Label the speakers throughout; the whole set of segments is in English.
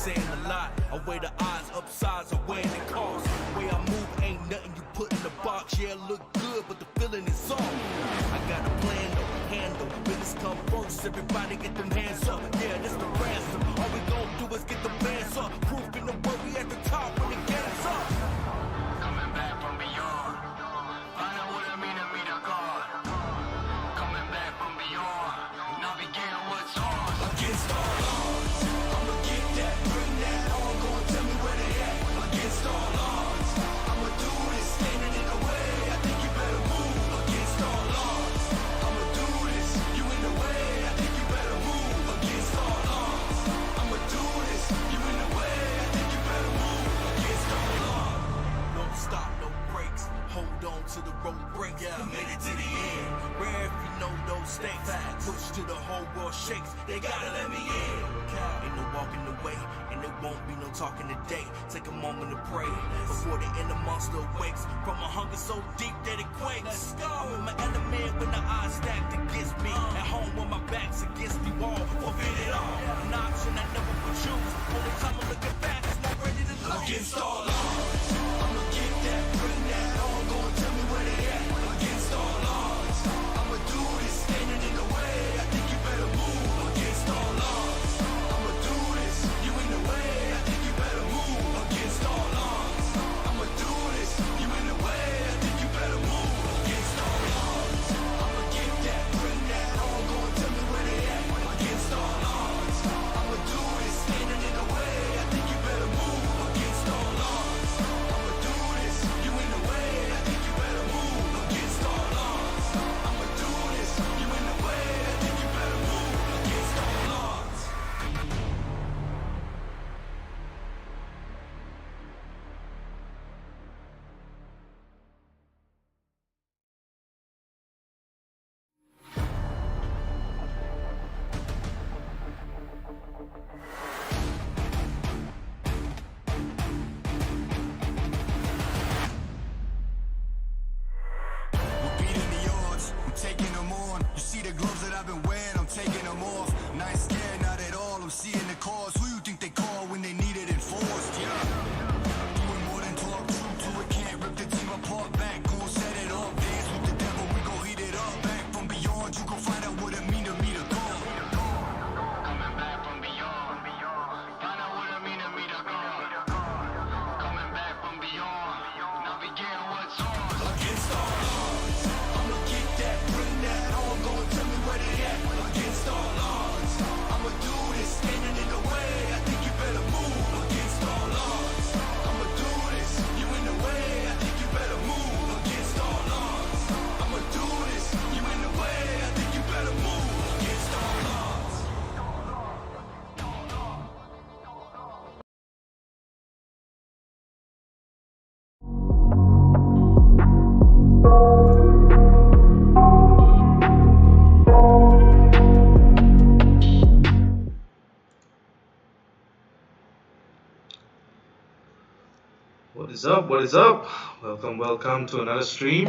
Speaker 1: saying a lot. I weigh the odds, upsides, of weighing the cost. The way I move ain't nothing you put in the box. Yeah, look good, but the feeling is off. I got a plan, no handle. Business come first, everybody get them hands up. Yeah, this the ransom. All we gon' do is get the bands up. Proof in the world, we at the top when the game's up.
Speaker 2: Coming back from beyond. Find out what it mean to meet a God. Coming back from beyond. Now begin what's ours.
Speaker 1: Against all odds, I'ma get that, bring that on. Go and tell me where they at. Against all odds, I'ma do this, standing in the way. I think you better move. Against all odds, I'ma do this, you in the way. I think you better move. Against all odds, I'ma do this, you in the way. I think you better move. Against all odds, no stop, no brakes. Hold on to the road break. Yeah, I made it to the end. Rare if you know those stakes. Push to the whole world shakes. They gotta let me in. Ain't no walking away, and there won't be no talking today. Take a moment to pray before the inner monster awakes from a hunger so deep that it quakes. Let's go. I'm in my element when the odds stacked against me. At home when my back's against the wall. Forfeit it all. An option I never would choose. Only time I'm looking back is more ready to lose. Against all odds, I'ma get that, bring that on. Go and tell me where they at. Against all odds, I'ma do this, standing in the way. I think you better move. Against all odds, I'ma do this, you in the way. I think you better move. Against all odds, I'ma do this, you in the way. I think you better move. Against all odds, I'ma get that, bring that on. Go and tell me where they at. Against all odds, I'ma do this, standing in the way. I think you better move. Against all odds, I'ma do this, you in the way. I think you better move. Against all odds, I'ma do this, you in the way. I think you better move. Against all odds.
Speaker 2: We're beating the odds, I'm taking them on. You see the gloves that I've been wearing, I'm taking them off. And I ain't scared, not at all, I'm seeing the cause. Who you think they call when they need it enforced? Yeah. Doing more than talk, true to it, can't rip the team apart. Back, gon' set it off. Dance with the devil, we gon' heat it up. Back from beyond, you gon' find out what it mean to meet a God. Coming back from beyond. Find out what it mean to meet a God. Coming back from beyond. Now begin what's ours.
Speaker 1: Against all odds, I'ma get that, bring that on. Go and tell me where they at. Against all odds, I'ma do this, standing in the way. I think you better move. Against all odds, I'ma do this, you in the way. I think you better move. Against all odds, I'ma do this, you in the way. I think you better move. Against all odds.
Speaker 3: What is up? What is up? Welcome to another stream.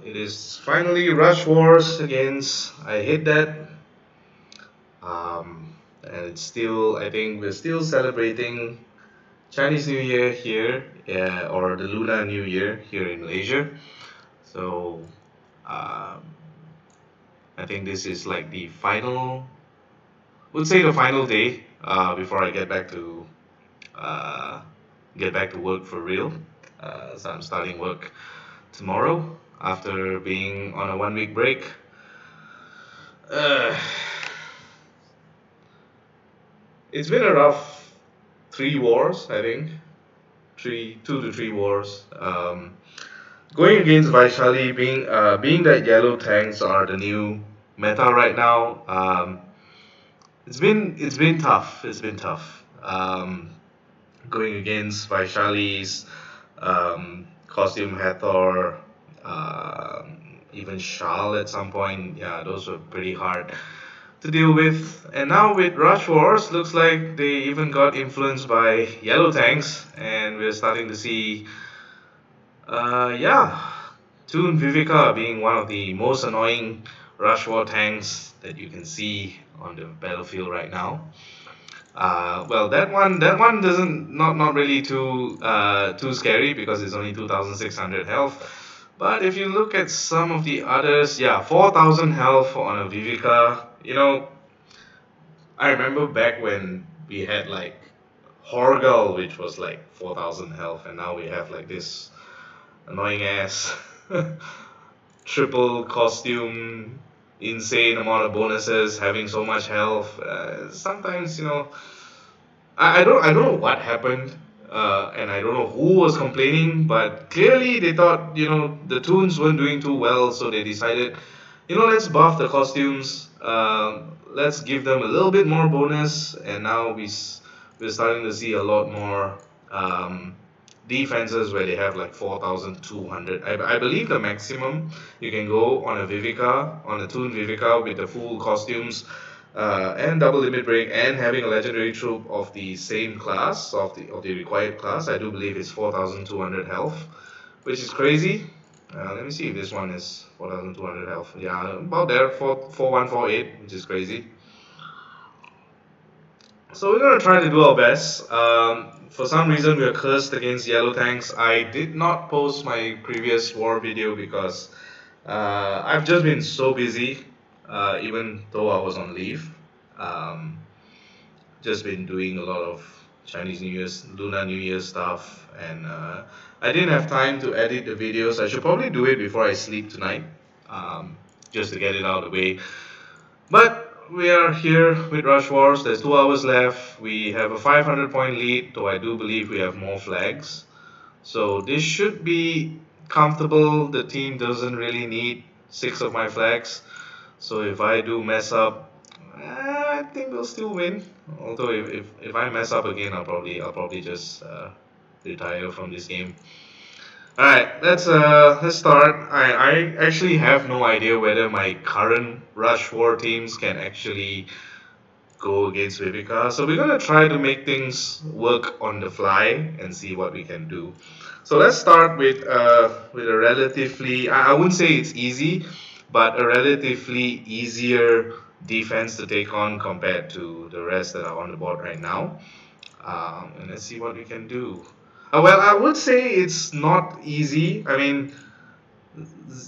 Speaker 3: It is finally Rush Wars against I Hate That. And it's still, I think we're still celebrating Chinese New Year here, or the Lunar New Year here in Malaysia. So I think this is like the final, would say the final day before I get back to work for real. So I'm starting work tomorrow after being on a 1 week break. It's been a rough 3 wars, I think. 2 to 3 wars. Going against Vaishali, being that yellow tanks are the new meta right now. It's been tough. It's been tough. Going against Vaishali's costume Hathor, even Shal at some point. Yeah, those were pretty hard to deal with. And now with Rush Wars, looks like they even got influenced by yellow tanks, and we're starting to see Toon Vivica being one of the most annoying Rush War tanks that you can see on the battlefield right now. Well, that one doesn't not really too scary because it's only 2,600 health. But if you look at some of the others, yeah, 4,000 health on a Vivica. I remember back when we had like Horgal, which was like 4,000 health, and now we have like this annoying ass triple costume, insane amount of bonuses, having so much health. Sometimes, I don't know what happened, and I don't know who was complaining, but clearly they thought the tunes weren't doing too well, so they decided, let's buff the costumes, let's give them a little bit more bonus, and now we're starting to see a lot more defenses where they have like 4,200. I believe the maximum you can go on a Vivica, on a Toon Vivica with the full costumes, and double limit break, and having a legendary troop of the same class, of the required class. I do believe it's 4,200 health, which is crazy. Let me see if this one is 4,200 health. Yeah, about there, 4148, which is crazy. So we're gonna try to do our best. For some reason, we are cursed against yellow tanks. I did not post my previous war video because I've just been so busy, even though I was on leave. Um, just been doing a lot of Chinese New Year's, Lunar New Year stuff, and I didn't have time to edit the videos. I should probably do it before I sleep tonight, um, just to get it out of the way. But we are here with Rush Wars. There's 2 hours left. We have a 500 point lead, though I do believe we have more flags. So this should be comfortable. The team doesn't really need 6 of my flags. So if I do mess up, I think we'll still win. Although if I mess up again, I'll probably just retire from this game. All right, let's start. I actually have no idea whether my current Rush War teams can actually go against Vivica. So we're gonna try to make things work on the fly and see what we can do. So let's start with a relatively, I wouldn't say it's easy, but a relatively easier defense to take on compared to the rest that are on the board right now. And let's see what we can do. Well, I would say it's not easy. I mean,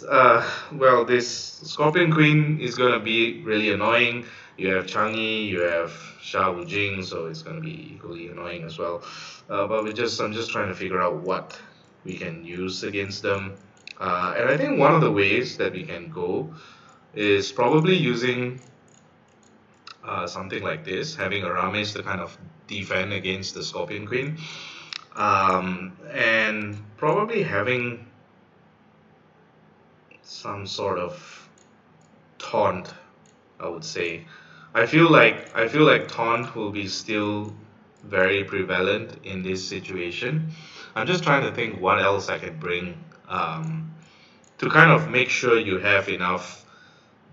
Speaker 3: well, this Scorpion Queen is gonna be really annoying. You have Changi, you have Sha Wujing, so it's gonna be equally annoying as well. But I'm just trying to figure out what we can use against them. And I think one of the ways that we can go is probably using something like this, having a Ramesh to kind of defend against the Scorpion Queen, and probably having some sort of taunt, I would say. I feel like taunt will be still very prevalent in this situation. I'm just trying to think what else I can bring, to kind of make sure you have enough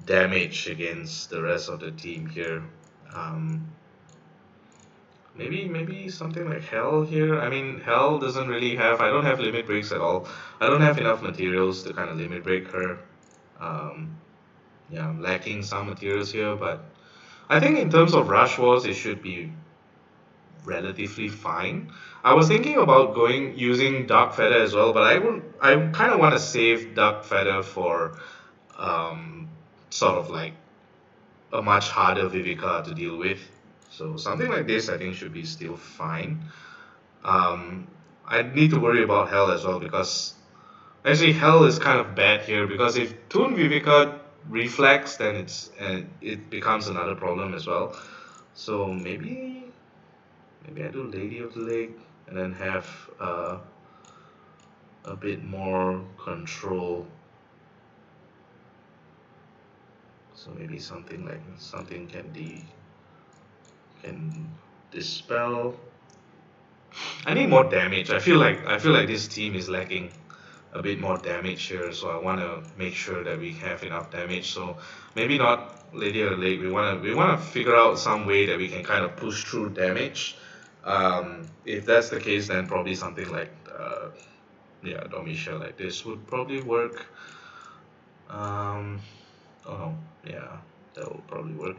Speaker 3: damage against the rest of the team here. Um, maybe something like Hell here. I mean, Hell doesn't really have. I don't have limit breaks at all. I don't have enough materials to kind of limit break her. Um, yeah, I'm lacking some materials here, but I think in terms of rush wars, it should be relatively fine. I was thinking about going using Dark Feather as well, but I kind of want to save Dark Feather for um, sort of like a much harder Vivica to deal with. So something like this, I think, should be still fine. I need to worry about Hell as well because actually Hell is kind of bad here because if Toon Vivica reflex, then it becomes another problem as well. So maybe I do Lady of the Lake and then have a bit more control. So maybe something can dispel. I need more damage. I feel like this team is lacking a bit more damage here, so I want to make sure that we have enough damage. So maybe not Lady of the Lake. We wanna figure out some way that we can kind of push through damage. If that's the case, then probably something like yeah, Domitia like this would probably work. Um, oh no, yeah, that will probably work.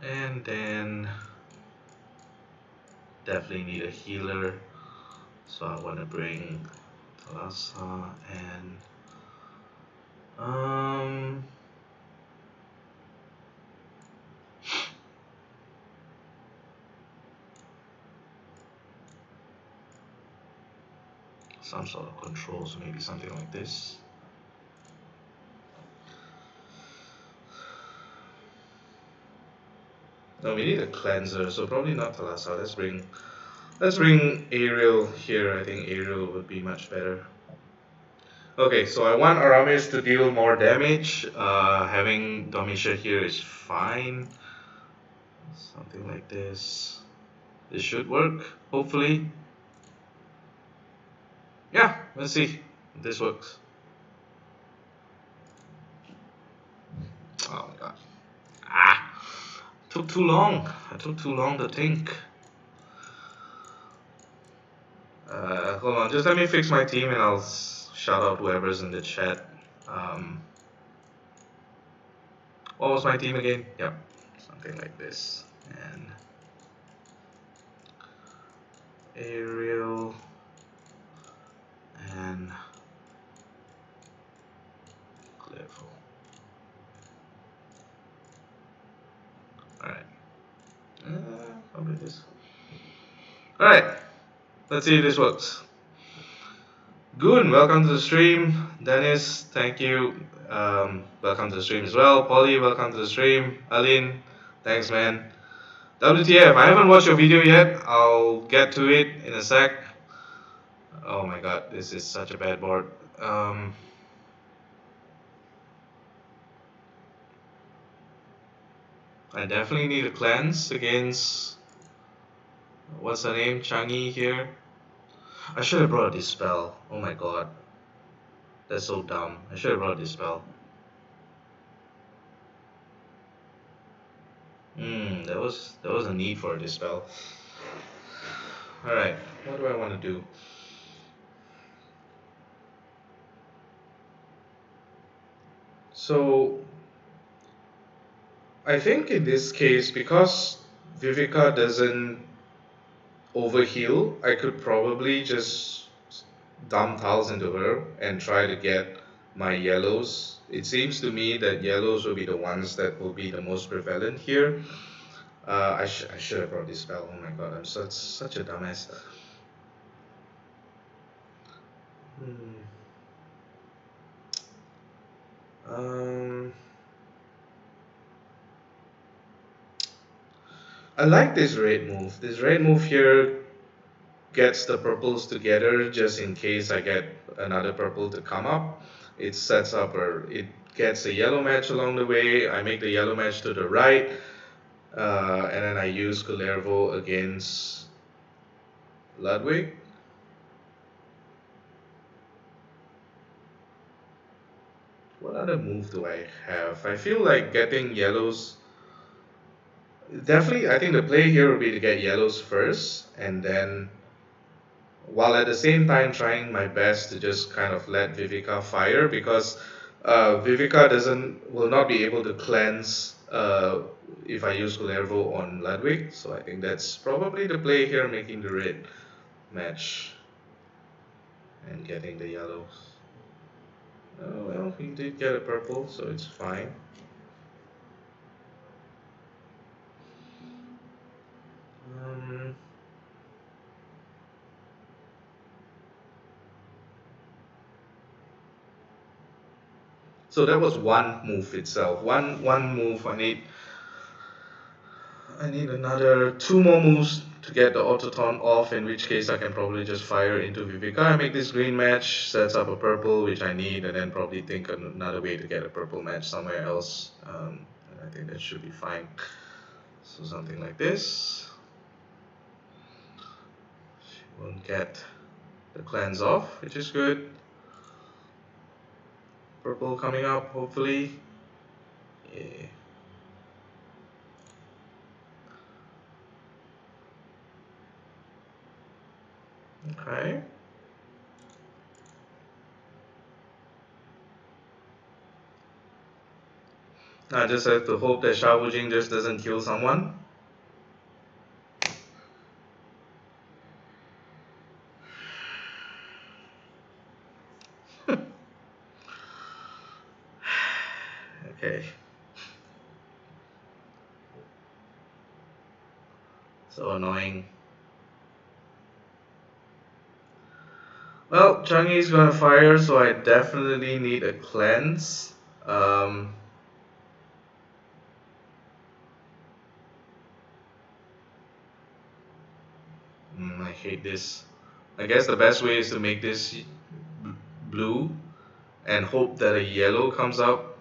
Speaker 3: And then definitely need a healer, so I want to bring Thalassa and some sort of control, so maybe something like this. No, we need a cleanser, so probably not Thalassa. Let's bring Ariel here. I think Ariel would be much better. Okay, so I want Aramis to deal more damage. Having Domisha here is fine. Something like this. This should work, hopefully. Yeah, let's see if this works. Oh my god. Took too long. I took too long to think. Hold on, just let me fix my team and I'll shout out whoever's in the chat. What was my team again? Yep, something like this. And Ariel and Clevo. Alright. Probably this. Alright, let's see if this works. Goon, welcome to the stream. Dennis, thank you. Welcome to the stream as well. Polly, welcome to the stream. Aline, thanks man. WTF, I haven't watched your video yet. I'll get to it in a sec. Oh my god, this is such a bad board. I definitely need a cleanse against, what's her name, Changi here. I should have brought a dispel. Oh my god, that's so dumb. I should have brought a dispel. There was a need for a dispel. Alright, what do I want to do? So I think in this case, because Viveka doesn't overheal, I could probably just dump tiles into her and try to get my yellows. It seems to me that yellows will be the ones that will be the most prevalent here. I should have brought this spell. Oh my god, I'm such a dumbass. I like this red move. This red move here gets the purples together just in case I get another purple to come up. It sets up it gets a yellow match along the way. I make the yellow match to the right, and then I use Kullervo against Ludwig. What other move do I have? I feel like getting yellows. Definitely, I think the play here would be to get yellows first, and then while at the same time trying my best to just kind of let Viveka fire, because Viveka will not be able to cleanse if I use Kullervo on Ludwig. So I think that's probably the play here, making the red match and getting the yellows. Oh well, he did get a purple, so it's fine. So that was one move itself. One move. I need another 2 more moves to get the autoton off, in which case I can probably just fire into Viveka. I make this green match, sets up a purple, which I need, and then probably think another way to get a purple match somewhere else. And I think that should be fine. So something like this. She won't get the cleanse off, which is good. Purple coming up, hopefully. Yeah. Okay. I just have to hope that Shah Wujing just doesn't kill someone. Okay. So annoying. Well, Changi's gonna fire, so I definitely need a cleanse. Um, I hate this. I guess the best way is to make this blue and hope that a yellow comes up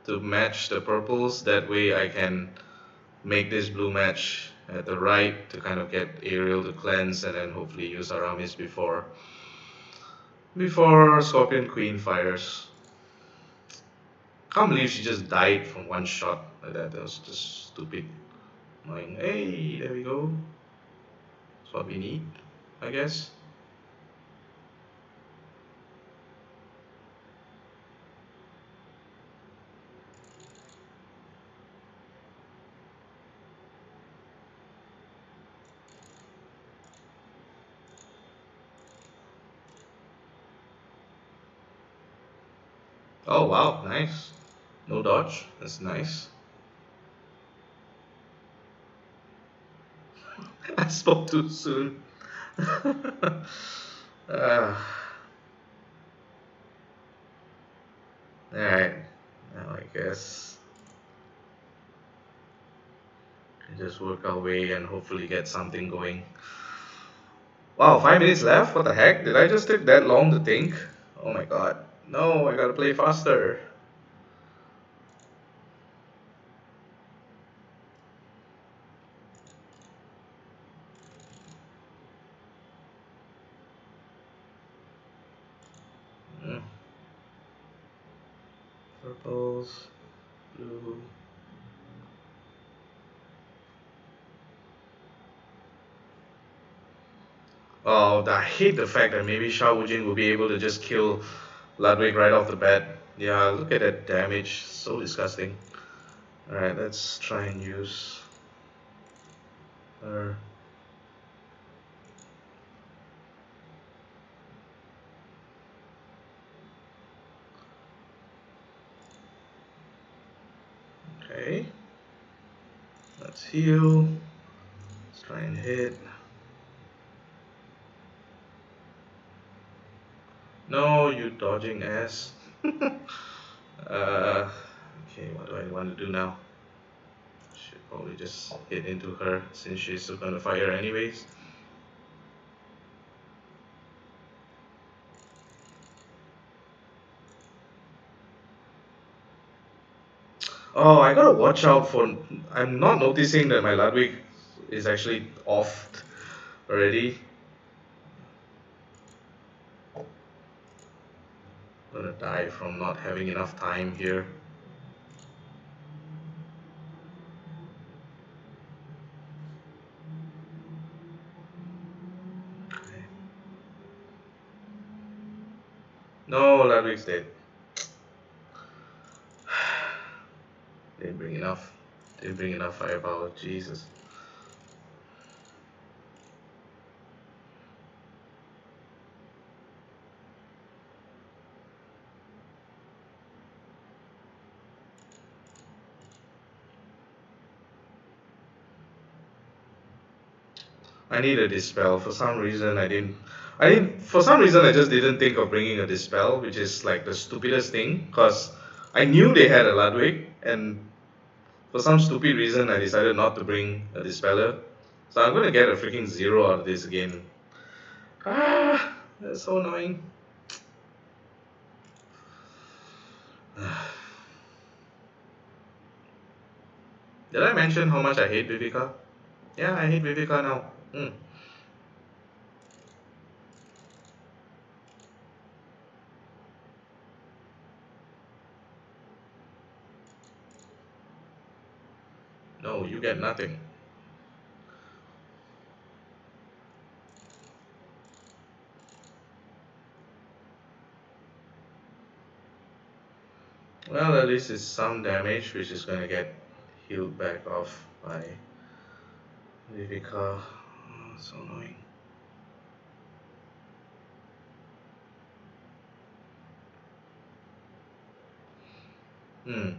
Speaker 3: to match the purples. That way I can make this blue match at the right to kind of get Ariel to cleanse and then hopefully use Aramis before Scorpion Queen fires. Can't believe she just died from one shot like that. That was just stupid. Annoying. Hey, there we go. That's what we need, I guess. Oh wow, nice. No dodge. That's nice. I spoke too soon. uh, Alright. Now I guess we just work our way and hopefully get something going. Wow, 5 minutes left? What the heck? Did I just take that long to think? Oh my god. No, I gotta play faster. Mm. Purples, blue. Oh, I hate the fact that maybe Shah Wujin will be able to just kill Ludwig right off the bat. Yeah, look at that damage. So disgusting. Alright, let's try and use her. Okay. Let's heal. Let's try and hit. No, you dodging ass. Okay, what do I want to do now? Should probably just hit into her since she's still gonna fire anyways. Oh, I gotta watch out for. I'm not noticing that my Ludwig is actually off already. I'm gonna die from not having enough time here. Okay. No, Ludwig's dead. Didn't bring enough. Didn't bring enough firepower. Jesus. I need a dispel. For some reason, I didn't. I didn't. For some reason, I just didn't think of bringing a dispel, which is like the stupidest thing. Cause I knew they had a Ludwig, and for some stupid reason, I decided not to bring a dispeller. So I'm gonna get a freaking 0 out of this again. Ah, that's so annoying. Did I mention how much I hate Viveka? Yeah, I hate Viveka now. Hmm. No, you get nothing. Well, at least it's some damage which is gonna get healed back off by Viveka. Oh, so annoying. Hmm.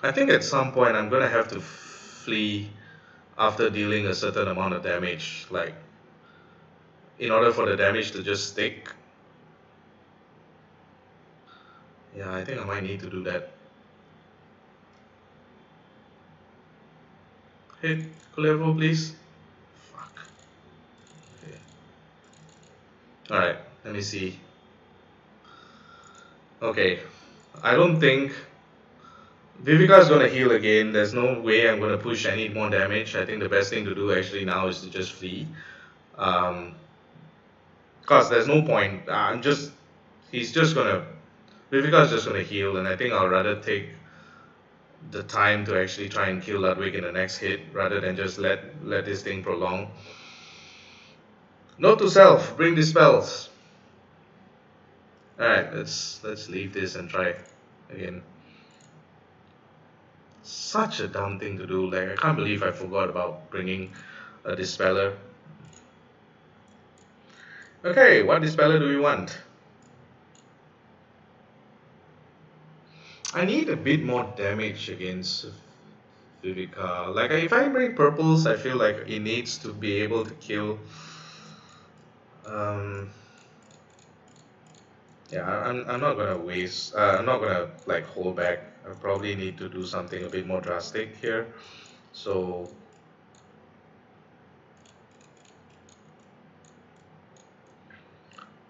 Speaker 3: I think at some point I'm gonna have to flee after dealing a certain amount of damage, like in order for the damage to just stick. Yeah, I think I might need to do that. Hit Kulero, please. Fuck. Okay. Alright, let me see. Okay, I don't think Viveka is gonna heal again. There's no way I'm gonna push any more damage. I think the best thing to do actually now is to just flee. Um, cause there's no point. He's just gonna, Viveka is just gonna heal, and I think I'll rather take the time to actually try and kill Ludwig in the next hit rather than just let this thing prolong. Note to self: bring the spells. All right, let's leave this and try again. Such a dumb thing to do. Like, I can't believe I forgot about bringing a dispeller. Okay, what dispeller do we want? I need a bit more damage against Viveka. Like, if I bring purples, I feel like it needs to be able to kill. Um, yeah, I'm not gonna waste. I'm not gonna like hold back. I probably need to do something a bit more drastic here. So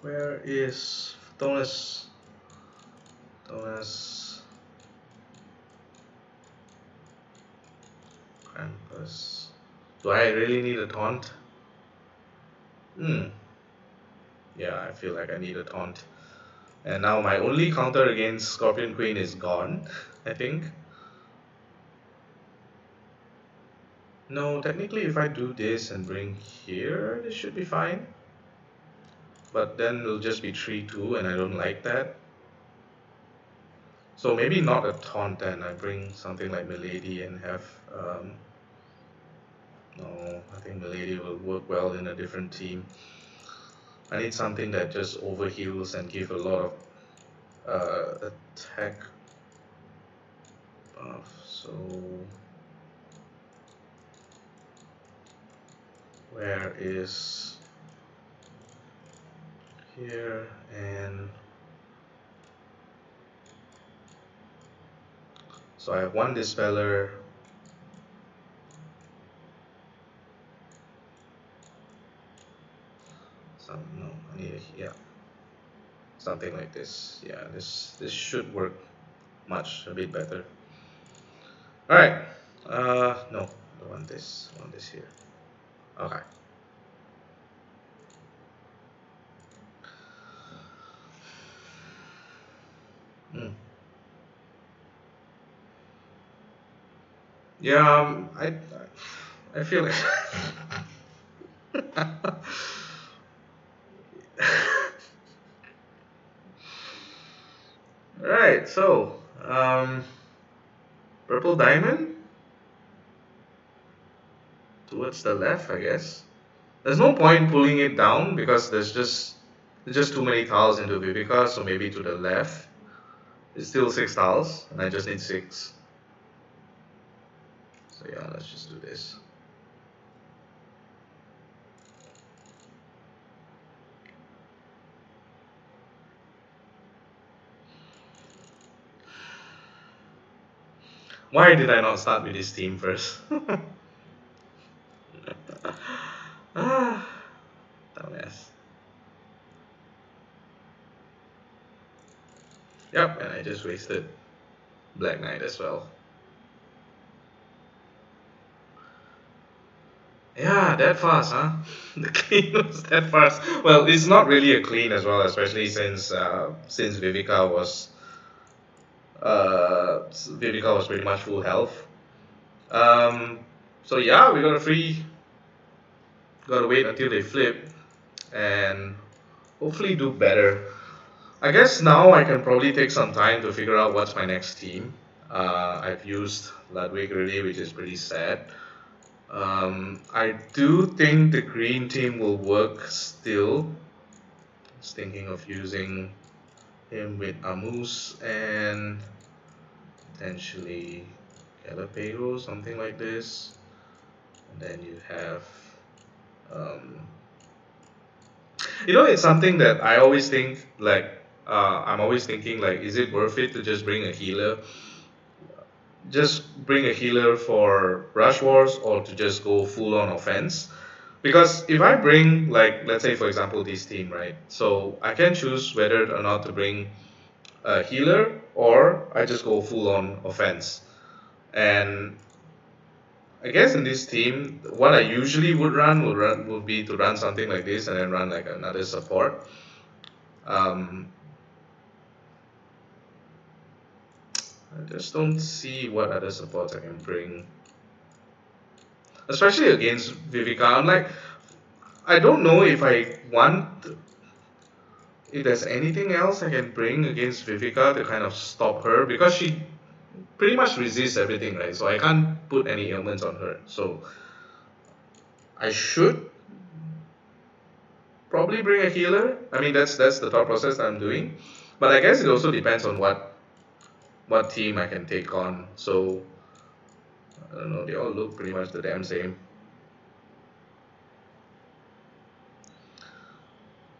Speaker 3: where is Thomas? Thomas Krampus. Do I really need a taunt? Hmm. Yeah, I feel like I need a taunt. And now my only counter against Scorpion Queen is gone, I think. No, technically if I do this and bring here, this should be fine. But then it'll just be 3-2 and I don't like that. So maybe not a taunt then, I bring something like Milady and have... no, I think Milady will work well in a different team. I need something that just overheals and give a lot of attack buff. So where is here and so I have one dispeller. No, I need yeah, something like this. Yeah, this should work a bit better. All right. No, I want this. I want this here. Okay. Hmm. Yeah, I feel like right, so purple diamond towards the left, I guess. There's no point pulling it down because there's just too many tiles into Viveka, so maybe to the left. It's still 6 tiles, and I just need 6. So yeah, let's just do this. Why did I not start with this team first? Ah, dumbass. Yep, and I just wasted Black Knight as well. Yeah, that fast, huh? The clean was that fast. Well, it's not really a clean as well, especially since Viveka was pretty much full health. So yeah, we got a free. Gotta wait until they flip, and hopefully do better. I guess now I can probably take some time to figure out what's my next team. I've used Ludwig already, which is pretty sad. I do think the green team will work still. I was thinking of using him with Amus and potentially Galapagos, something like this. And then you have, um, it's something that I always think like, I'm always thinking like, is it worth it to just bring a healer? Just bring a healer for Rush Wars or to just go full on offense? Because if I bring, like, let's say for example, this team, right? So I can choose whether or not to bring a healer or I just go full on offense. And I guess in this team, what I usually would be to run something like this and then run like another support. Um, I just don't see what other supports I can bring, especially against Vivica. I'm like, I don't know if there's anything else I can bring against Vivica to kind of stop her, because she pretty much resists everything, right? So I can't put any ailments on her. So I should probably bring a healer. I mean, that's the thought process that I'm doing. But I guess it also depends on what team I can take on. So I don't know, they all look pretty much the damn same.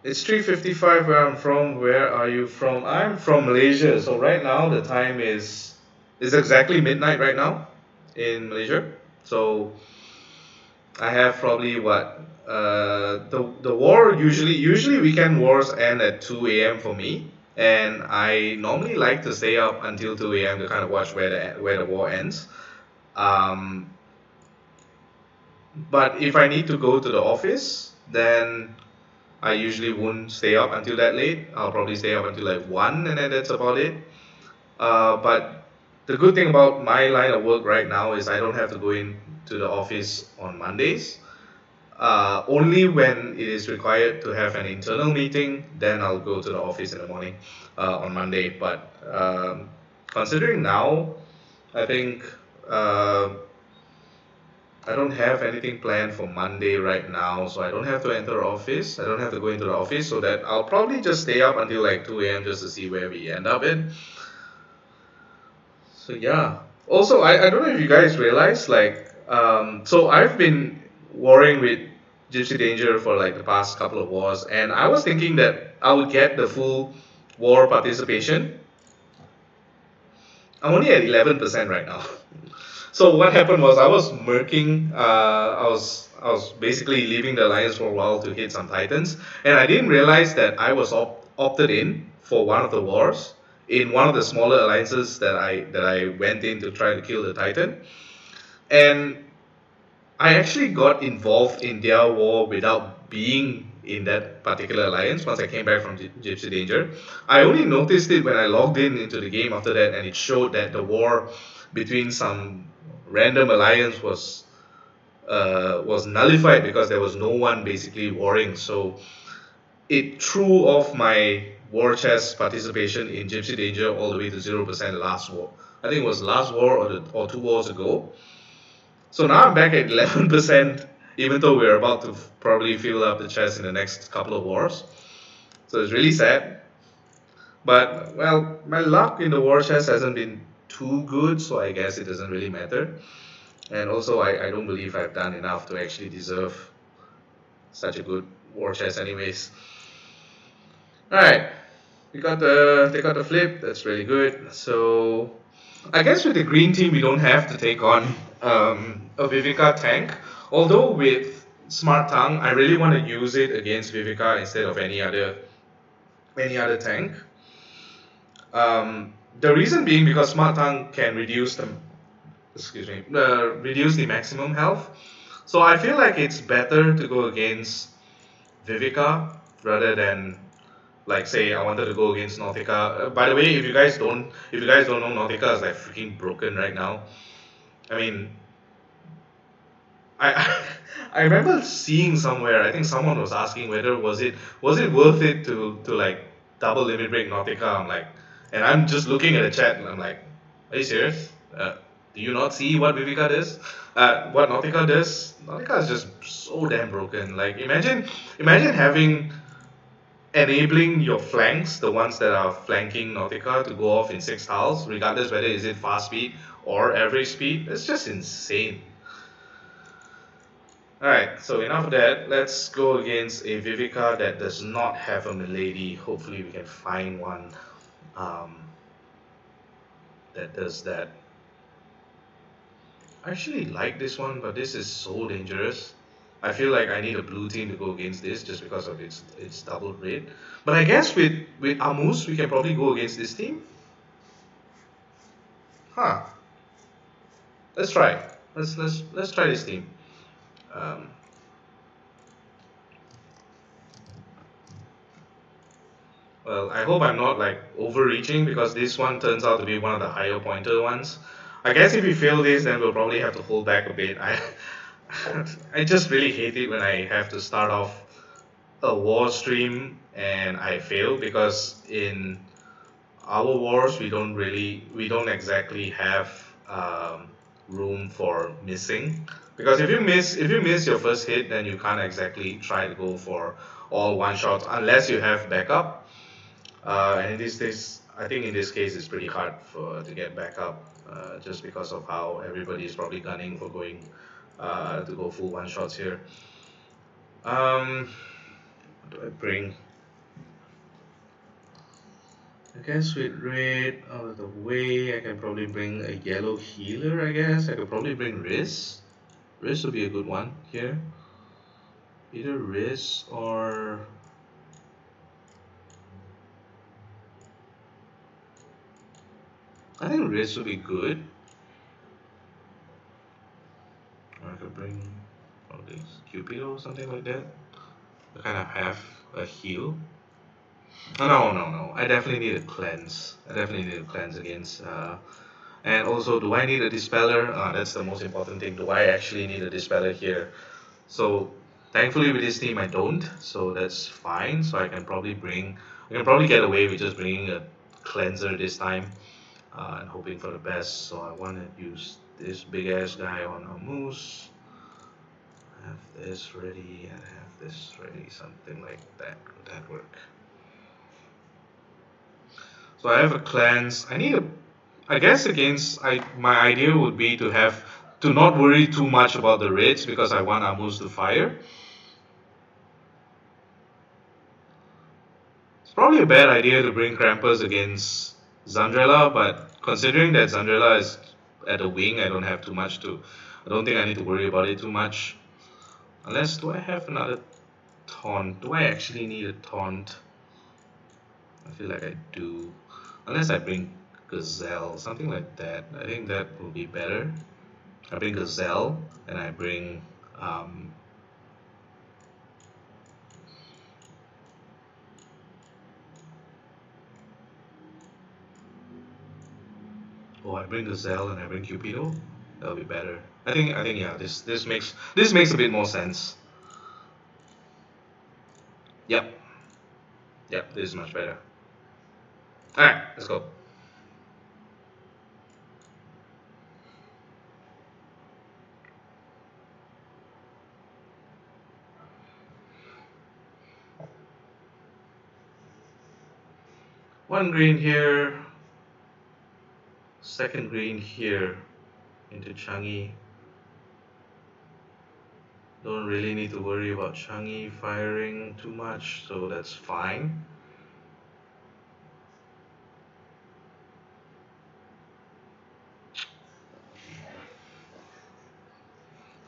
Speaker 3: It's 3:55 where I'm from. Where are you from? I'm from Malaysia. So right now the time is exactly midnight right now in Malaysia. So I have probably what the war usually weekend wars end at 2 a.m. for me, and I normally like to stay up until 2 a.m. to kind of watch where the war ends. Um, but if I need to go to the office, then I usually won't stay up until that late. I'll probably stay up until like 1, and then that's about it. But the good thing about my line of work right now is I don't have to go in to the office on Mondays. Only when it is required to have an internal meeting, then I'll go to the office in the morning on Monday. But considering now, I think I don't have anything planned for Monday right now, so I don't have to enter office. I don't have to go into the office, so that I'll probably just stay up until like 2 a.m. just to see where we end up in. So yeah. Also, I don't know if you guys realize, like, so I've been warring with Gypsy Danger for like the past couple of wars, and I was thinking that I would get the full war participation. I'm only at 11% right now. So what happened was I was murking. I was basically leaving the alliance for a while to hit some titans, and I didn't realize that I was opted in for one of the wars in one of the smaller alliances that I went in to try to kill the titan, and I actually got involved in their war without being in that particular alliance once I came back from Gypsy Danger. I only noticed it when I logged in into the game after that, and it showed that the war between some random alliance was nullified because there was no one basically warring. So it threw off my war chest participation in Gypsy Danger all the way to 0% last war. I think it was last war or 2 wars ago. So now I'm back at 11%, even though we're about to probably fill up the chest in the next couple of wars. So it's really sad. But, well, my luck in the war chest hasn't been too good, so I guess it doesn't really matter. And also, I don't believe I've done enough to actually deserve such a good war chest anyways. Alright, they got the flip, that's really good. So I guess with the green team we don't have to take on a Vivica tank. Although with Smart Tongue I really want to use it against Vivica instead of any other tank. The reason being because Smart Tongue can reduce the maximum health. So I feel like it's better to go against Vivica rather than, like, say I wanted to go against Nautica. By the way, if you guys don't know, Nautica is like freaking broken right now. I mean, I I remember seeing somewhere. I think someone was asking whether was it worth it to like double limit break Nautica. I'm like, and I'm just looking at the chat and I'm like, are you serious? Do you not see what Vivica does? What Nautica does? Nautica is just so damn broken. Like imagine having enabling your flanks, the ones that are flanking Nautica, to go off in 6 tiles, regardless whether is it fast speed or average speed. It's just insane. Alright, so enough of that. Let's go against a Vivica that does not have a Milady. Hopefully we can find one that does that. I actually like this one, but this is so dangerous. I feel like I need a blue team to go against this just because of its double rate. But I guess with Amus we can probably go against this team. Huh. Let's try. Let's try this team. Well, I hope I'm not like overreaching because this one turns out to be one of the higher pointer ones. I guess if we fail this, then we'll probably have to hold back a bit. I just really hate it when I have to start off a war stream and I fail, because in our wars we don't exactly have room for missing, because if you miss your first hit, then you can't exactly try to go for all one shots unless you have backup. And in this case, I think in this case it's pretty hard to get backup, just because of how everybody is probably gunning for going to go full one shots here. What do I bring? I guess with red out of the way, I can probably bring a yellow healer. I guess I could probably bring Riz. Riz would be a good one here. Either Riz or I think Riz would be good. Or I could bring probably Cupido or something like that. To kind of have a heal. No. I definitely need a cleanse. I definitely need a cleanse against. And also, do I need a dispeller? That's the most important thing. Do I actually need a dispeller here? So, thankfully with this team I don't. So that's fine. So I can probably get away with just bringing a cleanser this time, and hoping for the best. So I want to use this big ass guy on a moose. Have this ready and have this ready. Something like that. Would that work? So I have a cleanse. I guess my idea would be to not worry too much about the raids, because I want Amus to fire. It's probably a bad idea to bring Krampus against Zandrella, but considering that Zandrella is at a wing, I don't think I need to worry about it too much. Unless, do I have another taunt? Do I actually need a taunt? I feel like I do. Unless I bring Gazelle, something like that. I think that will be better. I bring Gazelle and I bring I bring Gazelle and I bring Cupido. That'll be better. I think yeah, this makes a bit more sense. Yep, this is much better. Alright, let's go. One green here, second green here into Changi. Don't really need to worry about Changi firing too much, so that's fine.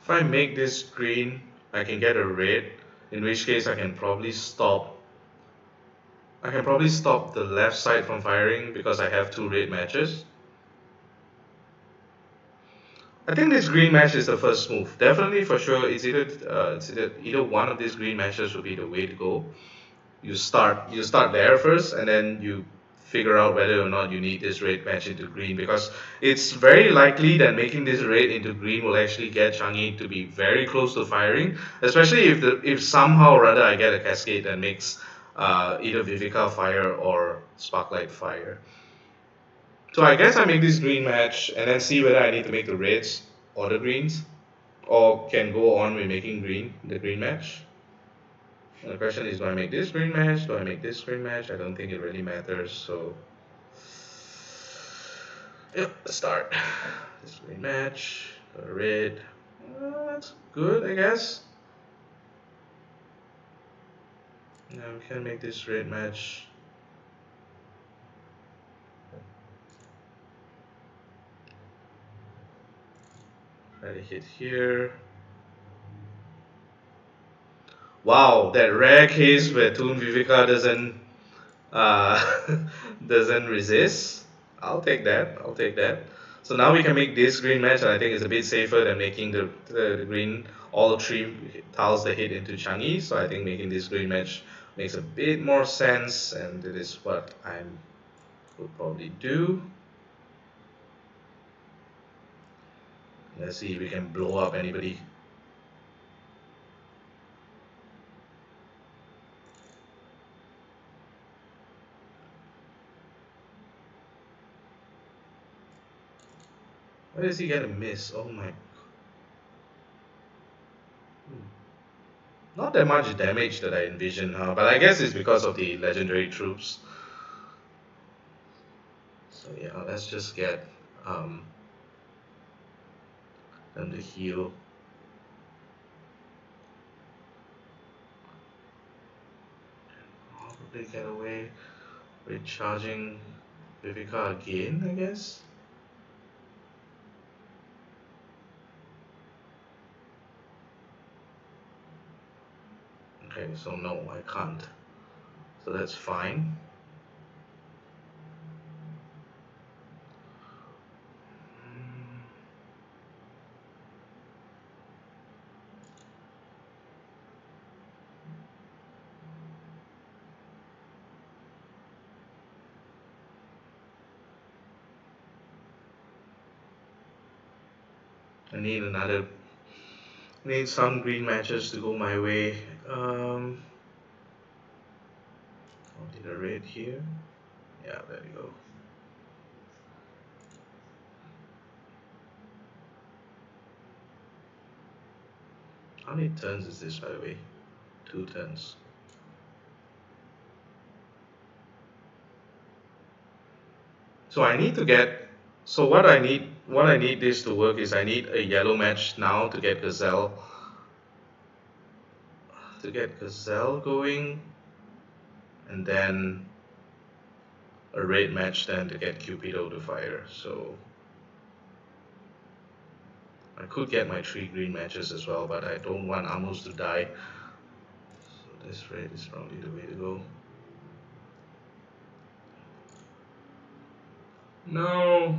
Speaker 3: If I make this green, I can get a red, in which case I can probably stop the left side from firing because I have 2 red matches. I think this green match is the first move. Definitely, for sure, it's either one of these green matches would be the way to go. You start there first, and then you figure out whether or not you need this red match into green, because it's very likely that making this red into green will actually get Changi to be very close to firing, especially if somehow or other I get a cascade that makes either Vivica Fire or Sparklight Fire. So I guess I make this green match and then see whether I need to make the reds or the greens, or can go on with making the green match. And the question is, do I make this green match? Do I make this green match? I don't think it really matters. So, yep, let's start. This green match, got a red. That's good, I guess. Now we can make this red match. Try to hit here. Wow, that rare case where Toon Vivica uh, doesn't resist. I'll take that. I'll take that. So now we can make this green match, and I think it's a bit safer than making the green all three tiles that hit into Changi. So I think making this green match makes a bit more sense, and it is what I would probably do. Let's see if we can blow up anybody. Why does he get a miss? Oh my. Not that much damage that I envisioned, huh? But I guess it's because of the legendary troops. So yeah, let's just get them to heal. Probably get away with charging Vivica again, I guess. Okay, so no, I can't. So that's fine. I need some green matches to go my way. I'll need a red here. Yeah, there we go. How many turns is this, by the way? 2 turns. So I need to get. So what I need this to work is I need a yellow match now to get Gazelle. To get Gazelle going, and then a red match then to get Cupido to fire. So I could get my 3 green matches as well, but I don't want Amos to die. So this red is probably the way to go. No,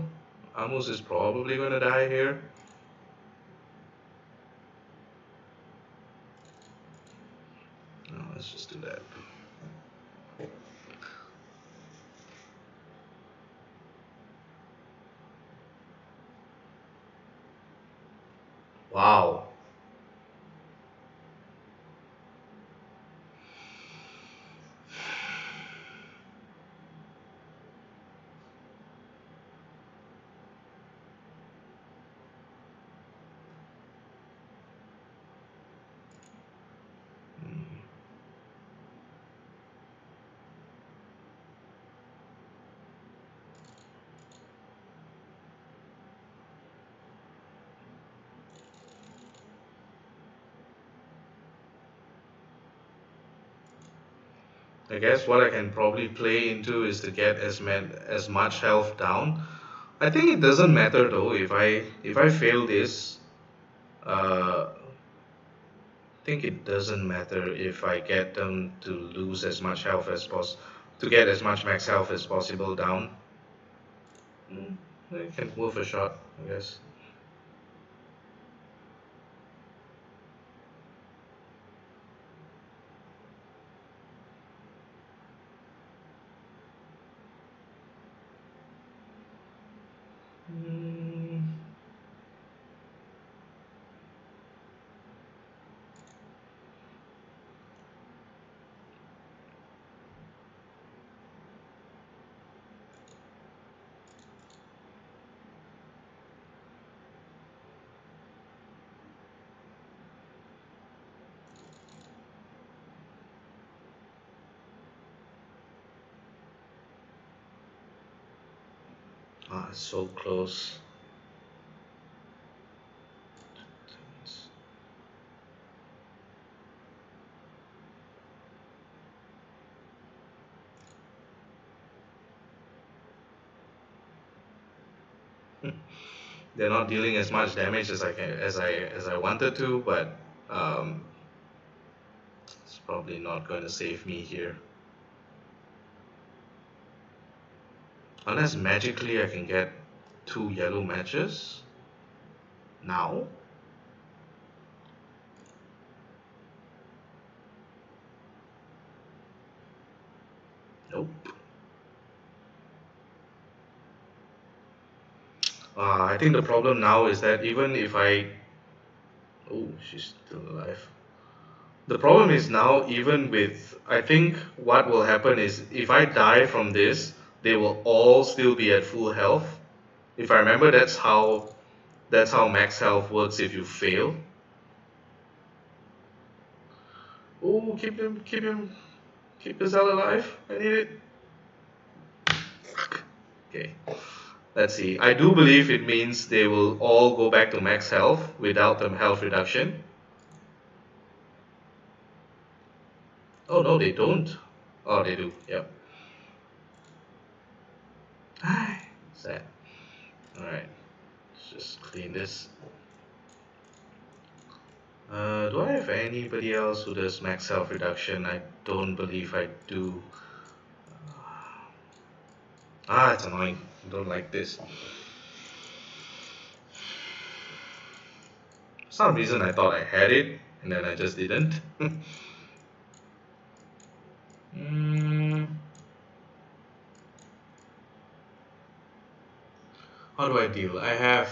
Speaker 3: Amos is probably gonna die here. No, let's just do that. Wow. I guess what I can probably play into is to get as much health down. I think it doesn't matter though if I fail this. I think it doesn't matter if I get them to lose as much health as possible, to get as much max health as possible down. I can move a shot, I guess. Mm, Ah, it's so close. They're not dealing as much damage as I wanted to, but it's probably not going to save me here. Unless magically I can get 2 yellow matches now. Nope. I think the problem now is that even if I... Oh, she's still alive. The problem is now, even with... I think what will happen is if I die from this, they will all still be at full health. If I remember, that's how max health works if you fail. Oh, keep the cell alive. I need it. Fuck. Okay. Let's see. I do believe it means they will all go back to max health without the health reduction. Oh no, they don't. Oh, they do. Yep. Sad. Alright. Let's just clean this. Do I have anybody else who does max health reduction? I don't believe I do. It's annoying. I don't like this. For some reason I thought I had it, and then I just didn't. How do I deal? I have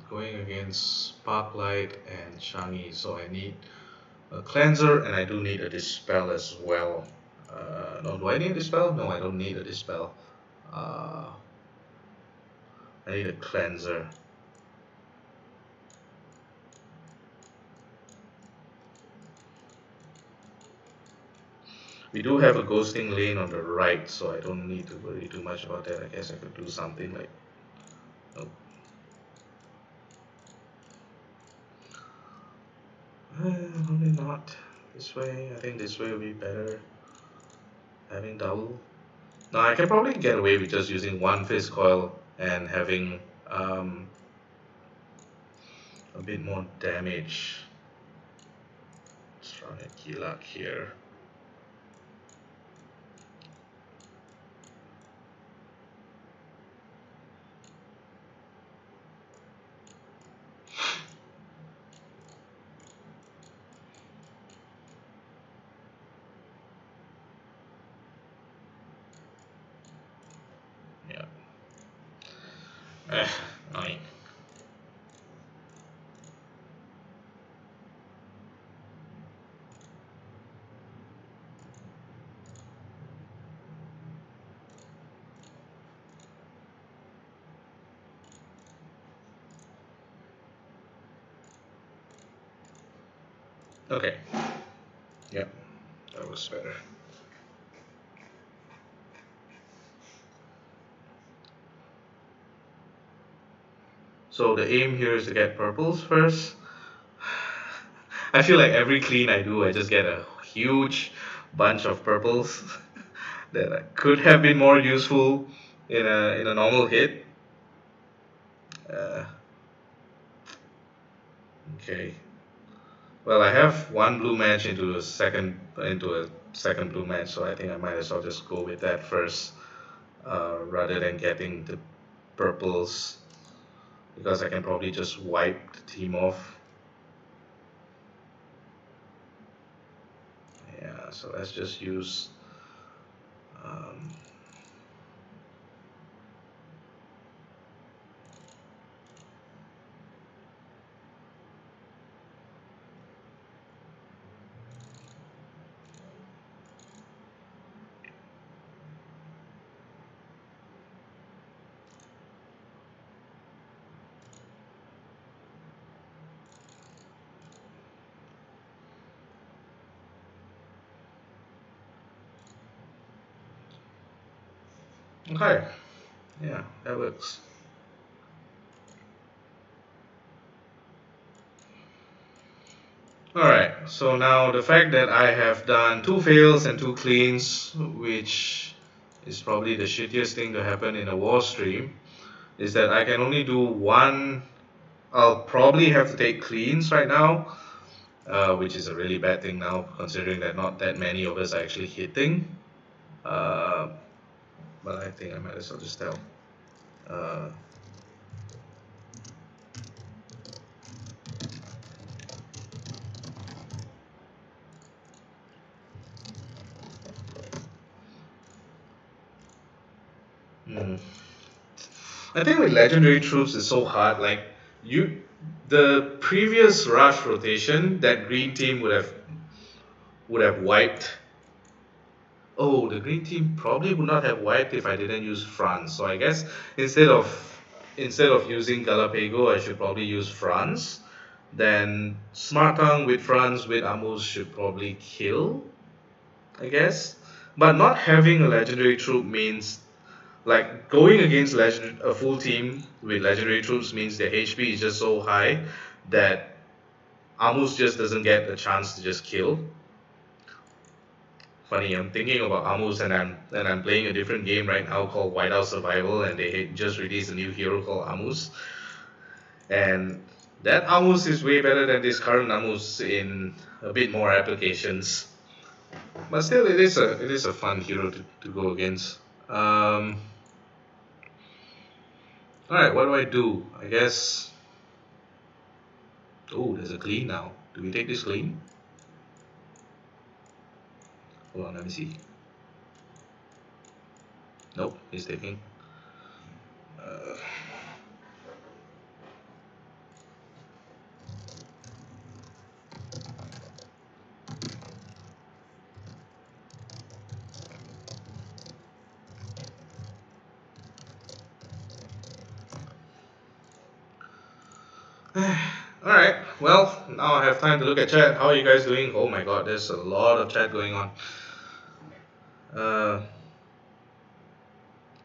Speaker 3: going against Sparklight and Changi, so I need a cleanser and I do need a dispel as well. No, do I need a dispel? No, I don't need a dispel. I need a cleanser. We do have a ghosting lane on the right, so I don't need to worry too much about that. I guess I could do something like... Oh. Probably not. This way, I think this way will be better. Having double. Now I can probably get away with just using one fist coil and having a bit more damage. Let's try a Gilak here. Yeah. Annoying. Okay. Yeah, that was better. So the aim here is to get purples first. I feel like every clean I do, I just get a huge bunch of purples that could have been more useful in a normal hit. Uh, okay. Well, I have one blue match into a second blue match, so I think I might as well just go with that first, rather than getting the purples, because I can probably just wipe the team off. Yeah, so let's just use. Um, Okay. Yeah, that works. Alright, so now the fact that I have done 2 fails and 2 cleans, which is probably the shittiest thing to happen in a war stream, is that I can only do one. I'll probably have to take cleans right now, which is a really bad thing now, considering that not that many of us are actually hitting. Uh, but I think I might as well just tell. Uh, hmm. I think with legendary troops it's so hard. Like you, the previous rush rotation, that green team would have wiped. Oh, the green team probably would not have wiped if I didn't use France. So I guess instead of instead of using Galapago, I should probably use France. Then Smartang with France with Amos should probably kill, I guess. But not having a legendary troop means like going against a full team with legendary troops means their HP is just so high that Amos just doesn't get a chance to just kill. Funny, I'm thinking about Amos and I'm playing a different game right now called Whiteout Survival, and they just released a new hero called Amos, and that Amos is way better than this current Amos in a bit more applications. But still, it is a fun hero to go against. All right, what do I do? I guess. Oh, there's a clean now. Do we take this clean? Hold on, let me see. Nope, he's taking. Uh, Alright, well, now I have time to look at chat. How are you guys doing? Oh my god, there's a lot of chat going on. Uh,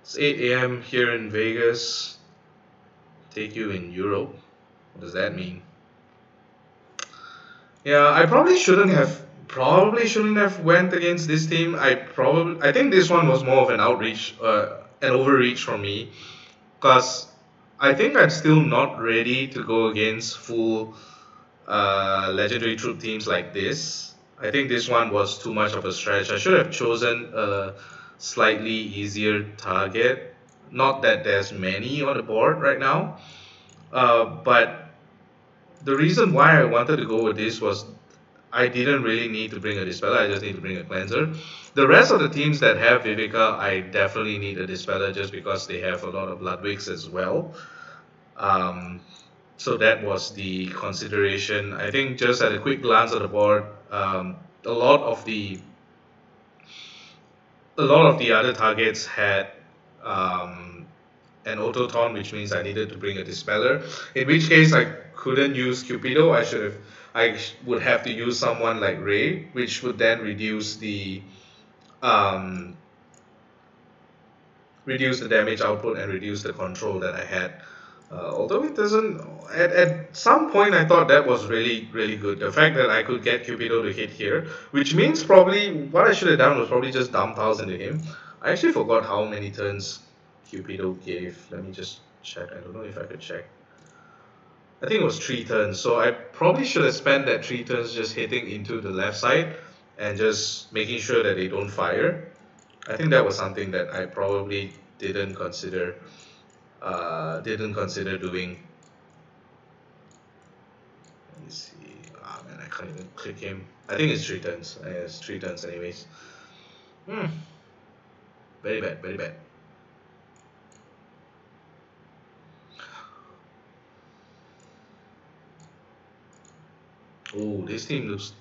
Speaker 3: it's 8 a.m. here in Vegas. Take you in Europe. What does that mean? Yeah, I probably shouldn't have went against this team. I think this one was more of an outreach, an overreach from me, because I think I'm still not ready to go against full legendary troop teams like this. I think this one was too much of a stretch. I should have chosen a slightly easier target. Not that there's many on the board right now, but the reason why I wanted to go with this was I didn't really need to bring a Dispeller, I just need to bring a Cleanser. The rest of the teams that have Vivica, I definitely need a Dispeller just because they have a lot of Ludwigs as well. Um, so that was the consideration. I think just at a quick glance at the board, a lot of the a lot of the other targets had um, an autoton, which means I needed to bring a Dispeller. In which case, I couldn't use Cupido. I would have to use someone like Ray, which would then um, reduce the damage output and reduce the control that I had. Although it doesn't, at some point I thought that was really, really good. The fact that I could get Cupido to hit here, which means probably what I should have done was probably just dump tiles into him. I actually forgot how many turns Cupido gave. Let me just check. I don't know if I could check. I think it was 3 turns, so I probably should have spent that 3 turns just hitting into the left side and just making sure that they don't fire. I think that was something that I probably didn't consider doing. Let me see. Ah man, I can't even click him. I think it's 3 turns. It's 3 turns anyways. Very bad, very bad. Oh, this team looks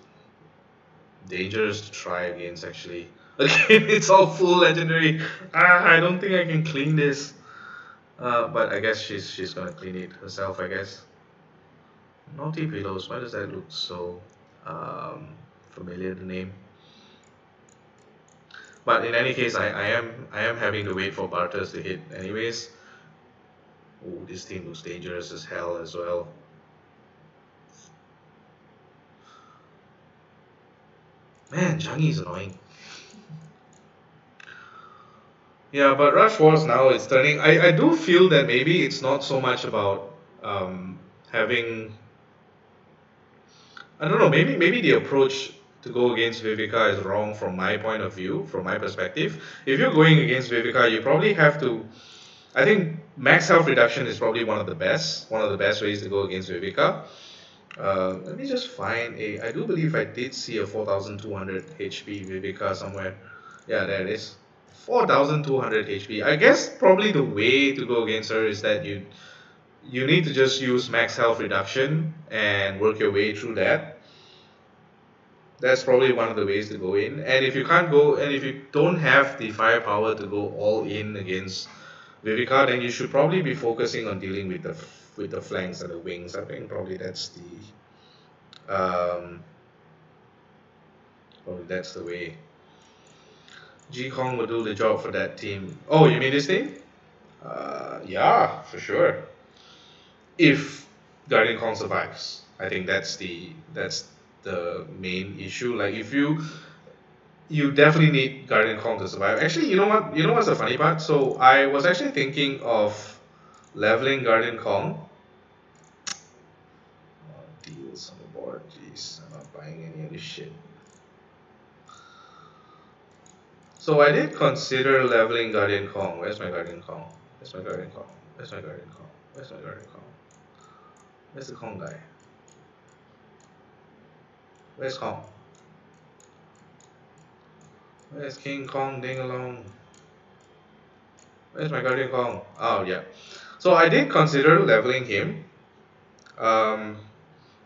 Speaker 3: dangerous to try against actually. Again, it's all full legendary. I don't think I can clean this. But I guess she's gonna clean it herself, I guess. Naughty Pillows, why does that look so familiar, the name? But in any case, I am having to wait for Barters to hit anyways. Oh, this team looks dangerous as hell as well. Man, Changi is annoying. Yeah, but Rush Wars now is turning. I do feel that maybe it's not so much about having. I don't know. Maybe the approach to go against Viveka is wrong from my point of view, from my perspective. If you're going against Viveka, you probably have to. I think max health reduction is probably one of the best ways to go against Viveka. Let me just find a. I do believe I did see a 4,200 HP Viveka somewhere. Yeah, there it is. 4,200 HP. I guess probably the way to go against her is that you need to just use max health reduction and work your way through that. That's probably one of the ways to go in. And if you can't go, and if you don't have the firepower to go all in against Viveka, then you should probably be focusing on dealing with the flanks and the wings. I think probably that's the way. G Kong will do the job for that team. Oh, you mean this team? Yeah, for sure. If Guardian Kong survives, I think that's the main issue. Like if you definitely need Guardian Kong to survive. Actually, you know what? You know what's the funny part? So I was actually thinking of leveling Guardian Kong. Deals on the board. Jeez, I'm not buying any of this shit. So I did consider leveling Guardian Kong. Where's my Guardian Kong? Where's my Guardian Kong? Where's my Guardian Kong? Where's my Guardian Kong? Where's the Kong guy? Where's Kong? Where's King Kong ding along? Where's my Guardian Kong? Oh yeah. So I did consider leveling him. And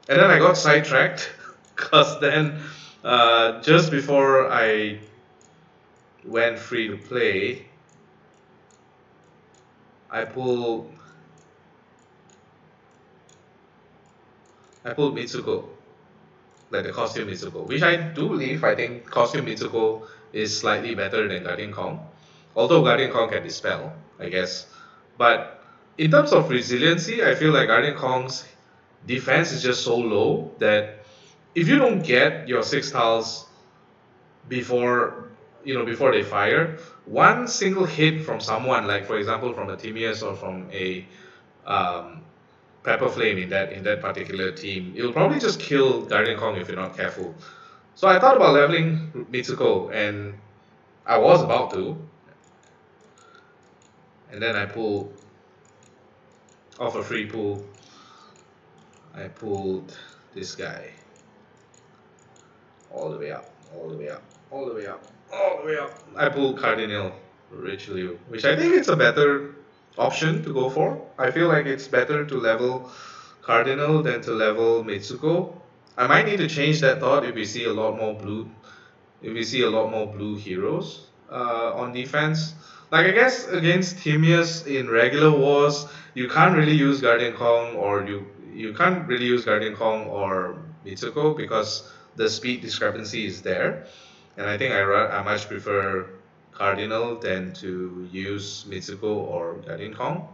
Speaker 3: then I got sidetracked because then just before I went free to play, I pulled Mitsuko, like the costume Mitsuko, which I do believe. I think costume Mitsuko is slightly better than Guardian Kong, although Guardian Kong can dispel, I guess. But in terms of resiliency, I feel like Guardian Kong's defense is just so low that if you don't get your 6 tiles before before they fire, one single hit from someone, like for example from a Timius or from a Pepper Flame in that particular team, it'll probably just kill Guardian Kong if you're not careful. So I thought about leveling Mitsuko, and I was about to, and then I pulled off a free pull. I pulled this guy all the way up, all the way up, all the way up, all the way up. I pulled Cardinal Richelieu, which I think it's a better option to go for. I feel like it's better to level Cardinal than to level Mitsuko. I might need to change that thought if we see a lot more blue, heroes on defense. Like I guess against Timius in regular wars, you can't really use Guardian Kong or you can't really use Guardian Kong or Mitsuko because the speed discrepancy is there, and I think I much prefer Cardinal than to use Mitsuko or Guardian Kong.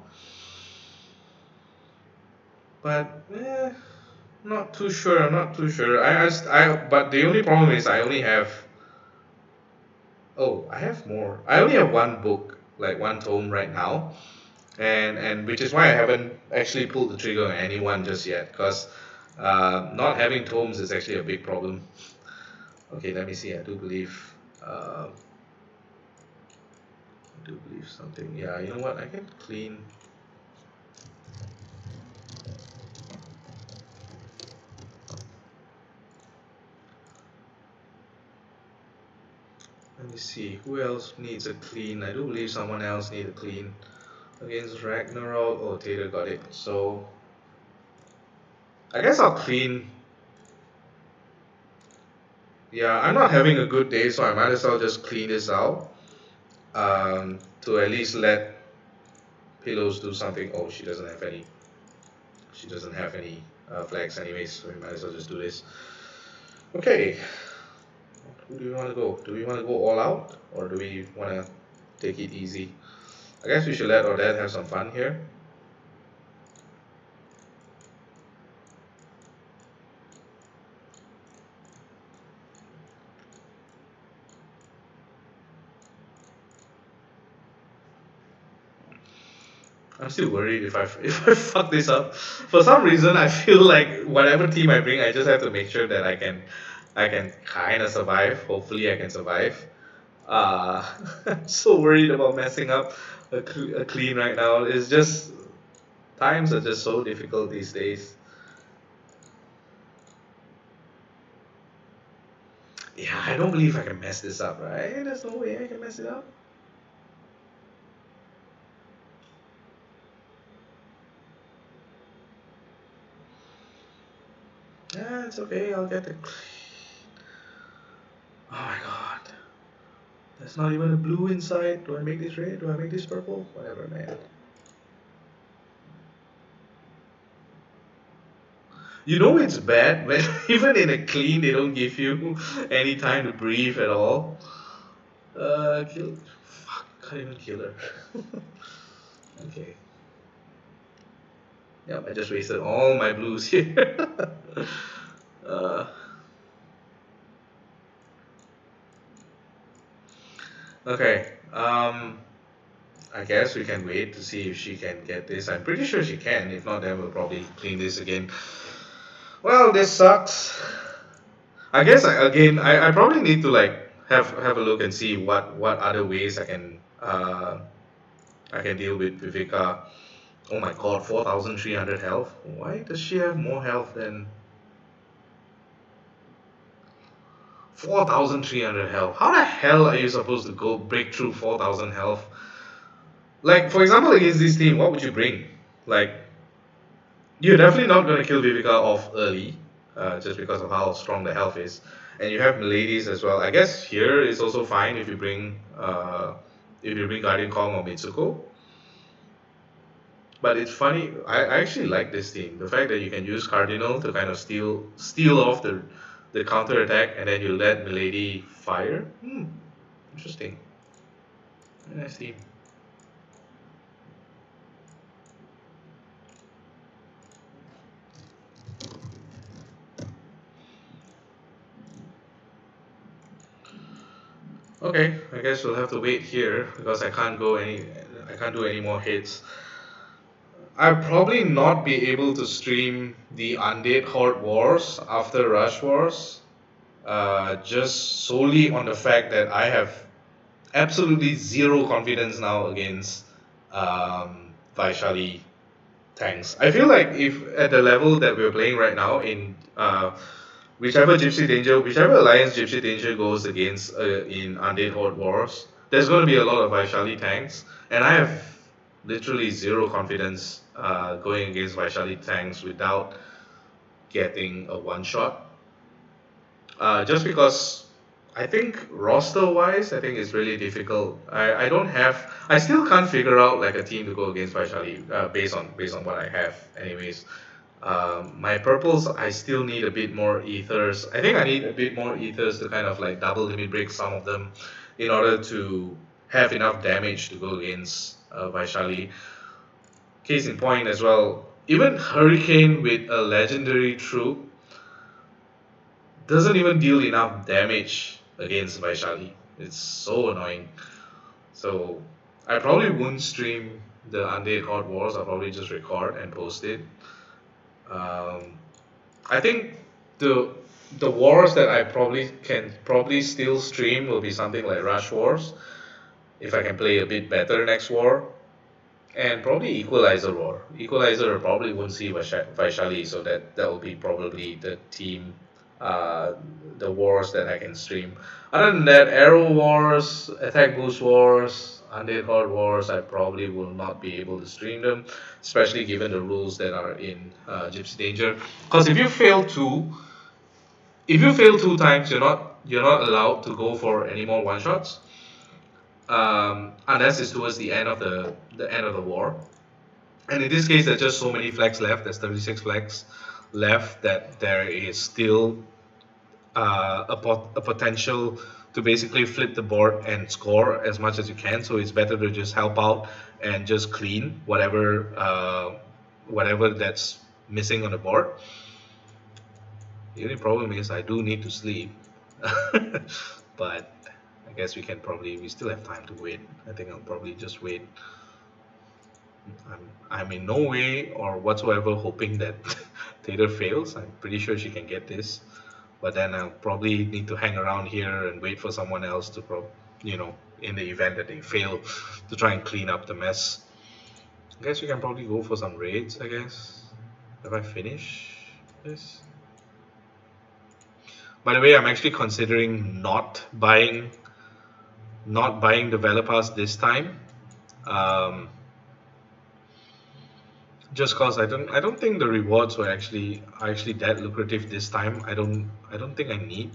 Speaker 3: But not too sure. I'm not too sure. But the only problem is I only have. Oh, I have more. I only have one book, like one tome right now, and which is why I haven't actually pulled the trigger on anyone just yet, because not having tomes is actually a big problem. Okay, let me see. I do believe something. Yeah, you know what? I can clean. Let me see, who else needs a clean? I do believe someone else needs a clean against Ragnarok. Oh, Tater got it. So I guess I'll clean. Yeah, I'm not having a good day, so I might as well just clean this out to at least let Pillows do something. Oh, she doesn't have any. She doesn't have any flags anyways, so we might as well just do this. Okay. Who do we want to go? Do we want to go all out, or do we want to take it easy? I guess we should let our dad have some fun here. I'm still worried if I if I fuck this up. For some reason, I feel like whatever team I bring, I just have to make sure that I can kind of survive. Hopefully, I can survive. I'm so worried about messing up a clean right now. It's just times are just so difficult these days. Yeah, I don't believe I can mess this up, right? There's no way I can mess it up. Yeah, it's okay. I'll get the. Oh my god. There's not even a blue inside. Do I make this red? Do I make this purple? Whatever, man. You know it's bad when even in a clean they don't give you any time to breathe at all. Kill. Fuck, can't even kill her. Okay. Yep, I just wasted all my blues here. uh, okay. I guess we can wait to see if she can get this. I'm pretty sure she can. If not, then we'll probably clean this again. Well, this sucks. I guess I probably need to like have a look and see what other ways I can deal with Viveka. Oh my god, 4,300 health. Why does she have more health than 4,300 health? How the hell are you supposed to go break through 4,000 health? Like for example, against this team, what would you bring? Like you're definitely not going to kill Viveka off early, just because of how strong the health is. And you have Miladies as well. I guess here is also fine if you bring Guardian Kong or Mitsuko. But it's funny. I actually like this team. The fact that you can use Cardinal to kind of steal off the counter attack, and then you let Milady fire. Interesting. Very nice team. Okay, I guess we'll have to wait here because I can't do any more hits. I'll probably not be able to stream the Undead Horde Wars after Rush Wars, just solely on the fact that I have absolutely zero confidence now against Vaishali tanks. I feel like if at the level that we're playing right now in whichever alliance Gypsy Danger goes against in Undead Horde Wars, there's going to be a lot of Vaishali tanks, and I have literally zero confidence going against Vaishali tanks without getting a one shot. Just because I think roster wise, I think it's really difficult. I still can't figure out like a team to go against Vaishali based on what I have, anyways. My purples, I still need a bit more ethers. I think I need a bit more ethers to kind of like double limit break some of them in order to have enough damage to go against Vaishali. Case in point as well, even Hurricane with a legendary troop doesn't even deal enough damage against Vaishali. It's so annoying. So I probably won't stream the Undead Horde Wars. I'll probably just record and post it. I think the wars that I probably still stream will be something like Rush Wars, if I can play a bit better next war, and probably Equalizer War. Equalizer probably won't see Vaishali, so that will be probably the team, the wars that I can stream. Other than that, Arrow Wars, Attack Boost Wars, Undead Horde Wars, I probably will not be able to stream them, especially given the rules that are in Gypsy Danger. Because if you fail two times, you're not allowed to go for any more one shots, unless it's towards the end of the end of the war. And in this case, there's just so many flags left. There's 36 flags left that there is still a potential to basically flip the board and score as much as you can. So it's better to just help out and just clean whatever that's missing on the board. The only problem is I do need to sleep, but I guess we still have time to wait. I think I'll probably just wait. I'm in no way or whatsoever hoping that Tater fails. I'm pretty sure she can get this, but then I'll probably need to hang around here and wait for someone else to in the event that they fail, to try and clean up the mess. I guess we can probably go for some raids, I guess. Have I finished this? By the way, I'm actually considering not buying developers this time. Just cause I don't think the rewards are actually that lucrative this time. I don't think I need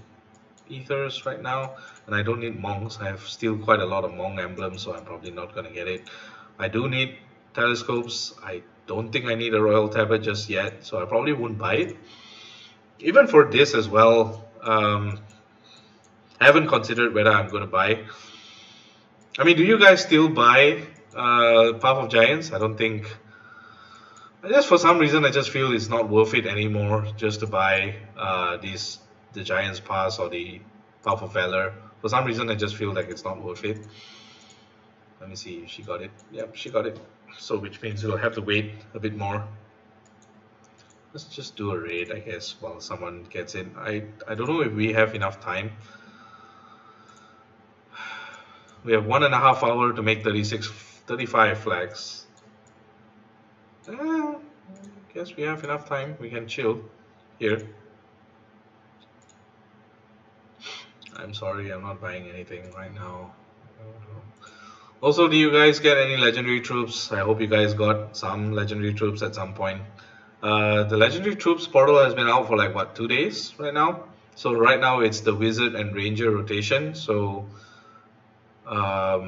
Speaker 3: ethers right now, and I don't need monks. I have still quite a lot of monk emblems, so I'm probably not gonna get it. I do need telescopes. I don't think I need a royal tablet just yet, so I probably won't buy it. Even for this as well, I haven't considered whether I'm gonna buy. I mean, do you guys still buy Path of Giants? I don't think. I just for some reason I just feel it's not worth it anymore just to buy the Giants Pass or the Path of Valor. For some reason I just feel like it's not worth it. Let me see if she got it. Yep, she got it. So which means we'll have to wait a bit more. Let's just do a raid, I guess, while someone gets in. I don't know if we have enough time. We have 1.5 hours to make 35 flags. Guess we have enough time. We can chill here. I'm sorry, I'm not buying anything right now. Also, do you guys get any legendary troops? I hope you guys got some legendary troops at some point. The legendary troops portal has been out for like what, 2 days right now? So right now it's the wizard and ranger rotation. So I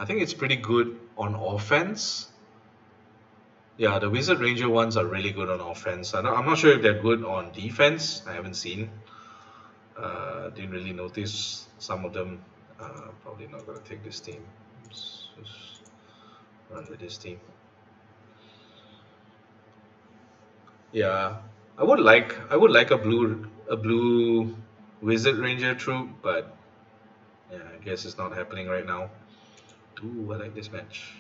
Speaker 3: think it's pretty good on offense. Yeah, the wizard ranger ones are really good on offense. I'm not sure if they're good on defense. I haven't seen. Didn't really notice some of them. Probably not gonna take this team. Just run with this team. Yeah, I would like a blue wizard ranger troop, but yeah, I guess it's not happening right now. Ooh, I like this match.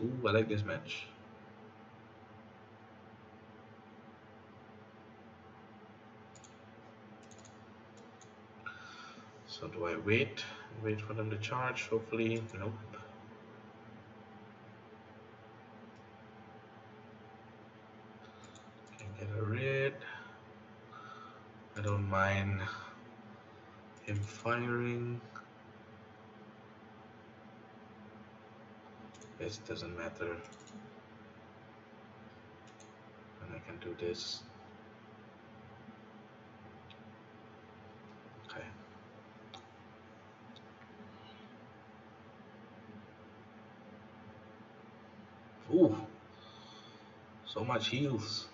Speaker 3: Ooh, I like this match. So do I wait for them to charge? Hopefully, nope. Can get a red. I don't mind him firing. This doesn't matter. And I can do this. Okay. Ooh, so much heals.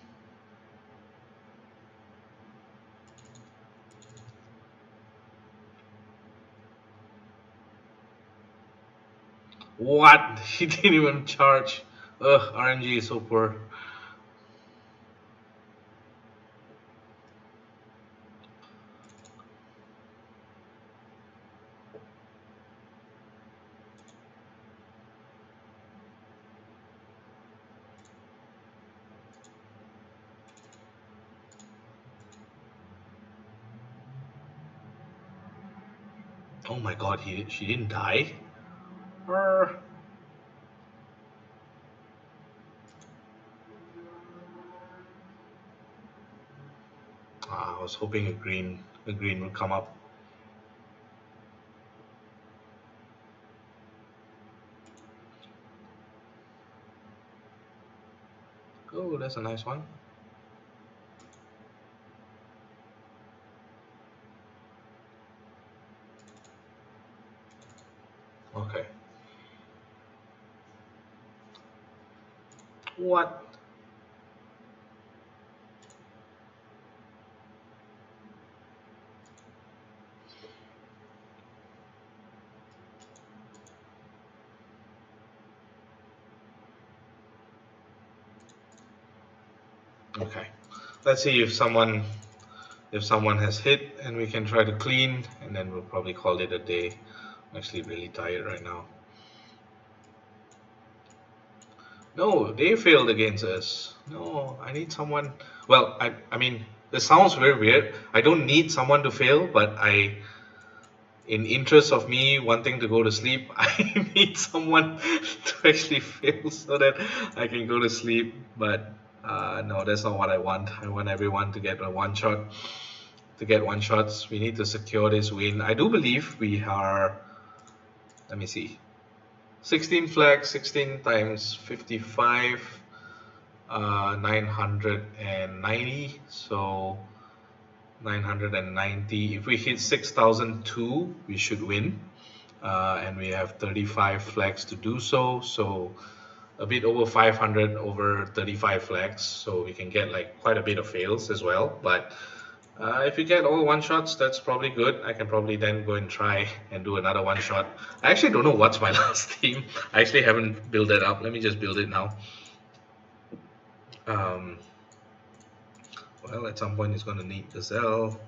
Speaker 3: What? He didn't even charge. Ugh, RNG is so poor. Oh my god, she didn't die? I was hoping a green would come up. Oh, that's a nice one. Okay. What? Okay, let's see if someone has hit, and we can try to clean, and then we'll probably call it a day. I'm actually really tired right now. No, they failed against us. No, I need someone. Well, I mean, this sounds very weird. I don't need someone to fail, but in interest of me wanting to go to sleep, I need someone to actually fail so that I can go to sleep. But no, that's not what I want. I want everyone to get a one shot. To get one shots, we need to secure this win. I do believe we are. Let me see. 16 flags, 16 times 55, 990. So 990. If we hit 6002, we should win. And we have 35 flags to do so. So a bit over 500 over 35 flags. So we can get like quite a bit of fails as well. But if we get all one shots, that's probably good. I can probably then go and try and do another one shot. I actually don't know what's my last team. I actually haven't built it up. Let me just build it now. Well, at some point it's going to need Gazelle.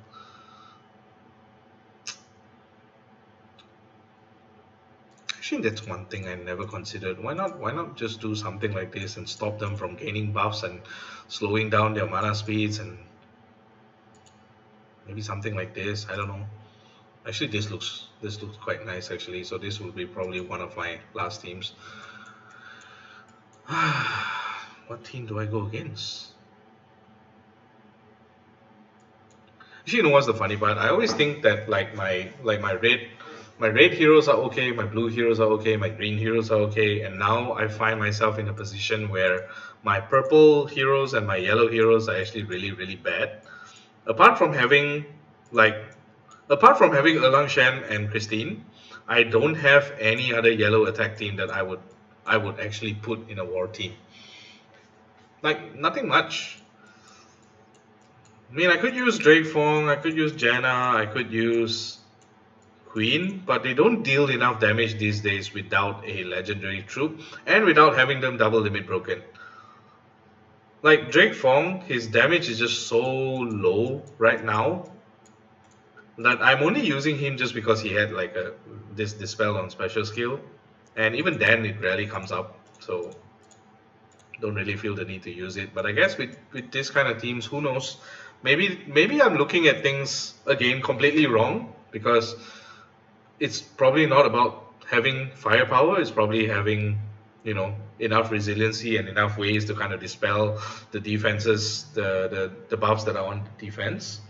Speaker 3: Actually, that's one thing I never considered. Why not just do something like this and stop them from gaining buffs and slowing down their mana speeds, and maybe something like this. I don't know. Actually, this looks quite nice actually. So this will be probably one of my last teams. What team do I go against? Actually, you know what's the funny part? I always think that like my red heroes are okay, my blue heroes are okay, my green heroes are okay, and now I find myself in a position where my purple heroes and my yellow heroes are actually really bad. Apart from having Erlang Shen and Christine, I don't have any other yellow attack team that I would actually put in a war team. Like nothing much. I mean, I could use Drake Fong, I could use Janna, I could use Queen, but they don't deal enough damage these days without a legendary troop and without having them double limit broken. Like Drake Fong, his damage is just so low right now that I'm only using him just because he had like this dispel on special skill, and even then it rarely comes up, so don't really feel the need to use it. But I guess with this kind of teams, who knows? Maybe I'm looking at things again completely wrong, because it's probably not about having firepower. It's probably having, you know, enough resiliency and enough ways to kind of dispel the defenses, the buffs that are on defense.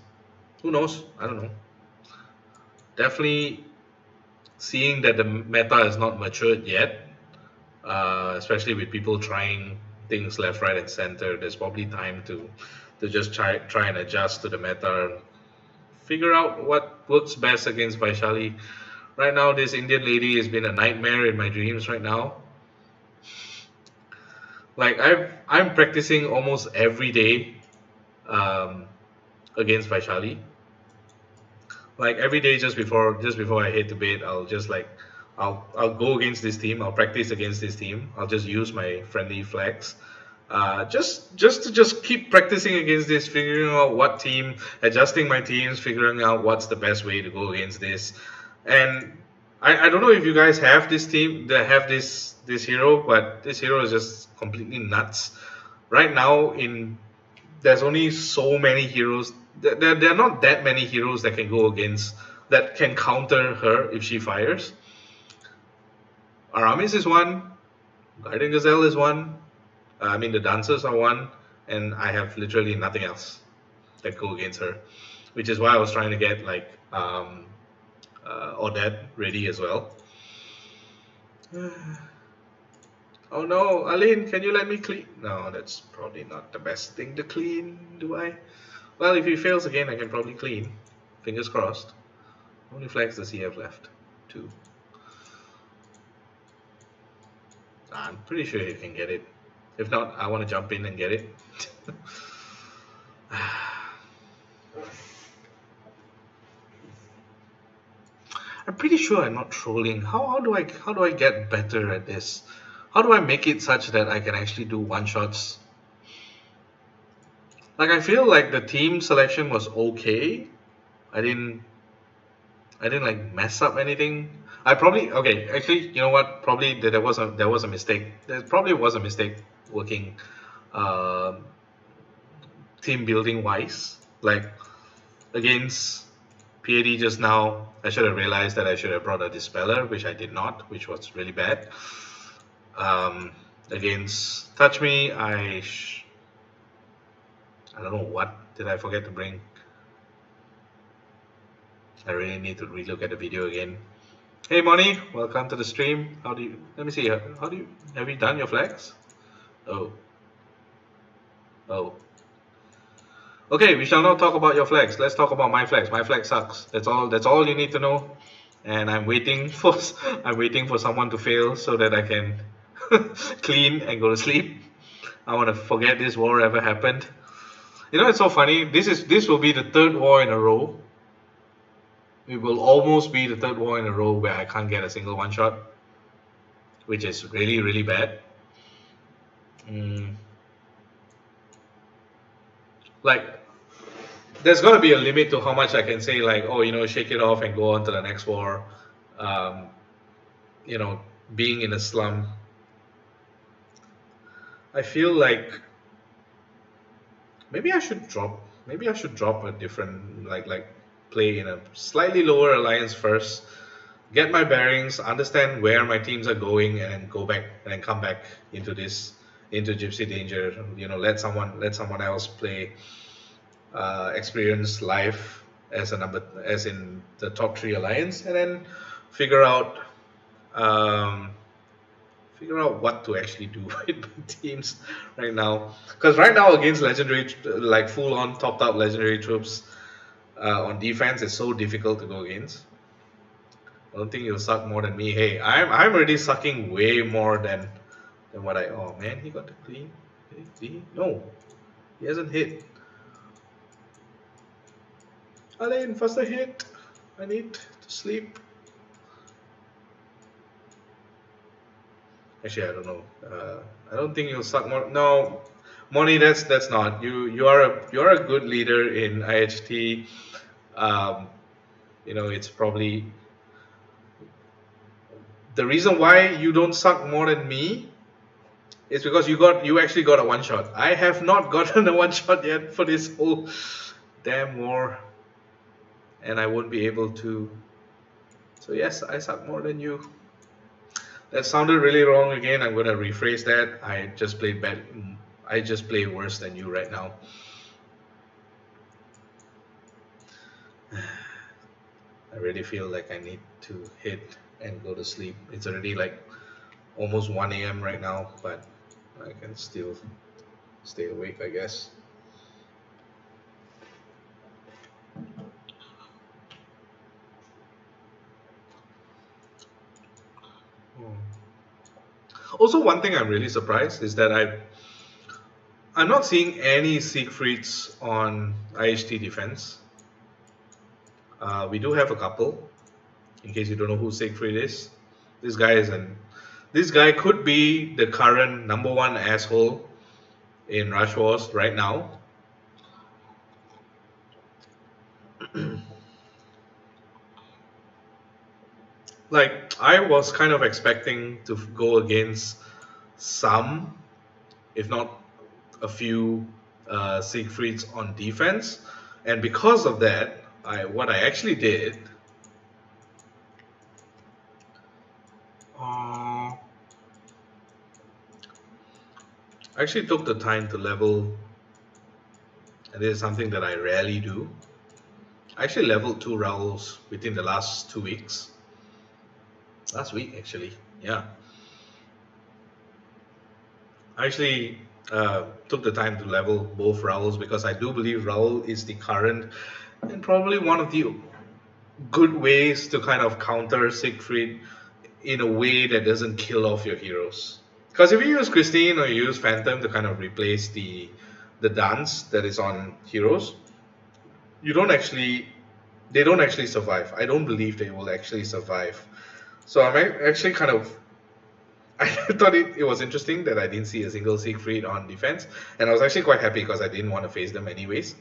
Speaker 3: Who knows? I don't know. Definitely seeing that the meta is not matured yet, especially with people trying things left, right, and center. There's probably time to just try and adjust to the meta and figure out what works best against Vaishali. Right now, this Indian lady has been a nightmare in my dreams right now. Like I'm practicing almost every day against Vaishali. Like every day just before I head to bed, I'll just like I'll go against this team. I'll practice against this team. I'll just use my friendly flags. Just to keep practicing against this, figuring out what team, adjusting my teams, figuring out what's the best way to go against this. And I don't know if you guys have this team that have this hero, but this hero is just completely nuts. Right now, there's only so many heroes. There are not that many heroes that can go against, that can counter her if she fires. Aramis is one, Guardian Gazelle is one. I mean, the dancers are one, and I have literally nothing else that go against her, which is why I was trying to get like Odette ready as well. Oh no, Aline, can you let me clean? No, that's probably not the best thing to clean, do I? Well, if he fails again, I can probably clean. Fingers crossed. How many flags does he have left? 2. I'm pretty sure he can get it. If not, I want to jump in and get it. I'm pretty sure I'm not trolling. How do I get better at this? How do I make it such that I can actually do one shots? Like I feel like the team selection was okay. I didn't like mess up anything. I probably okay. Actually, you know what? Probably there was a mistake. There probably was a mistake working um team building wise. Like against PAD just now, I should have realized that I should have brought a dispeller, which I did not, which was really bad. Um, Against Touch Me, I don't know what did I forget to bring. I really need to relook at the video again. Hey Moni, welcome to the stream. How do you? Let me see. How do you? Have you done your flags? Oh, oh. Okay, we shall not talk about your flags. Let's talk about my flags. My flag sucks. That's all. That's all you need to know. And I'm waiting for someone to fail so that I can clean and go to sleep. I want to forget this war ever happened. You know, it's so funny. This will be the third war in a row. It will almost be the third war in a row where I can't get a single one shot, which is really really bad. Like, there's got to be a limit to how much I can say, like, oh, you know, shake it off and go on to the next war. You know, being in a slum. I feel like maybe I should drop a different like play in a slightly lower alliance first, get my bearings, understand where my teams are going, and then go back and then come back into Gypsy Danger. You know, let someone else play, experience life as in the top 3 alliance, and then figure out what to actually do with my teams right now. Because right now against legendary, like full on topped up legendary troops on defense, it's so difficult to go against. I don't think you'll suck more than me. Hey, I'm already sucking way more than what I. Oh man, he got the clean. No, he hasn't hit. Alain, faster hit. I need to sleep. Actually, I don't know. I don't think you'll suck more. No, Moni, that's not. You are a good leader in IHT. You know, it's probably the reason why you don't suck more than me is because you actually got a one shot. I have not gotten a one shot yet for this whole damn war, and I won't be able to. So yes, I suck more than you. That sounded really wrong again. I'm gonna rephrase that. I just played bad. I just play worse than you right now. I really feel like I need to hit and go to sleep. It's already like almost 1 a.m. right now, but I can still stay awake, I guess. Also, one thing I'm really surprised is that I'm not seeing any Siegfrieds on IHT defense. We do have a couple. In case you don't know who Siegfried is, this guy could be the current #1 asshole in Rush Wars right now. Like, I was kind of expecting to go against some, if not a few, Siegfrieds on defense, and because of that, what I actually did. I actually took the time to level, and this is something that I rarely do. I actually leveled 2 Rowls within the last 2 weeks. Last week, actually, yeah. I actually took the time to level both Rowls because I do believe Rowl is the current and probably one of the good ways to kind of counter Siegfried in a way that doesn't kill off your heroes. Because if you use Christine or you use Phantom to kind of replace the dance that is on heroes, they don't actually survive. I don't believe they will actually survive. So I'm actually I thought it was interesting that I didn't see a single Siegfried on defense, and I was actually quite happy because I didn't want to face them anyways.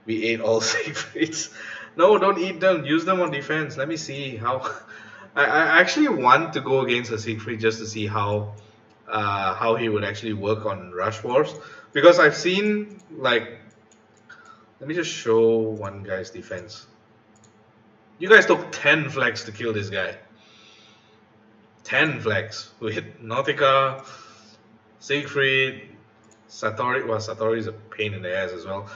Speaker 3: We ate all Siegfrieds. No, don't eat them. Use them on defense. Let me see how. I actually want to go against a Siegfried just to see how he would actually work on Rush Wars, because I've seen like. Let me just show one guy's defense. You guys took 10 flags to kill this guy. 10 flags with Nautica, Siegfried, Satori. Well, Satori is a pain in the ass as well.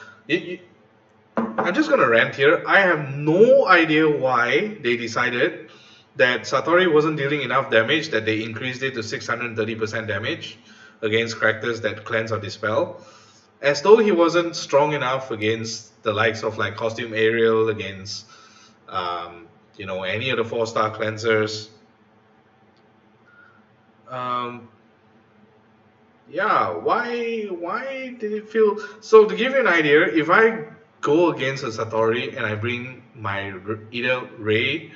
Speaker 3: I'm just gonna rant here. I have no idea why they decided that Satori wasn't dealing enough damage, that they increased it to 630% damage against characters that cleanse or dispel. As though he wasn't strong enough against the likes of like Costume Ariel, against any of the 4-star cleansers. Yeah, why did it feel so? To give you an idea, if I go against a Satori and I bring my either Ray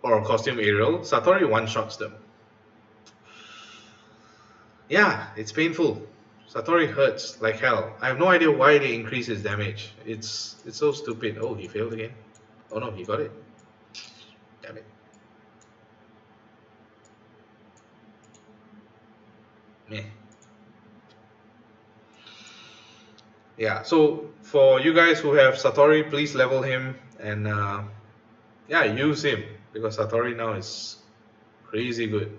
Speaker 3: or Costume Ariel, Satori one-shots them. Yeah, it's painful. Satori hurts like hell. I have no idea why they increase his damage. It's so stupid. Oh, he failed again. Oh no, he got it. Damn it. Meh. Yeah, so for you guys who have Satori, please level him and yeah, use him, because Satori now is crazy good.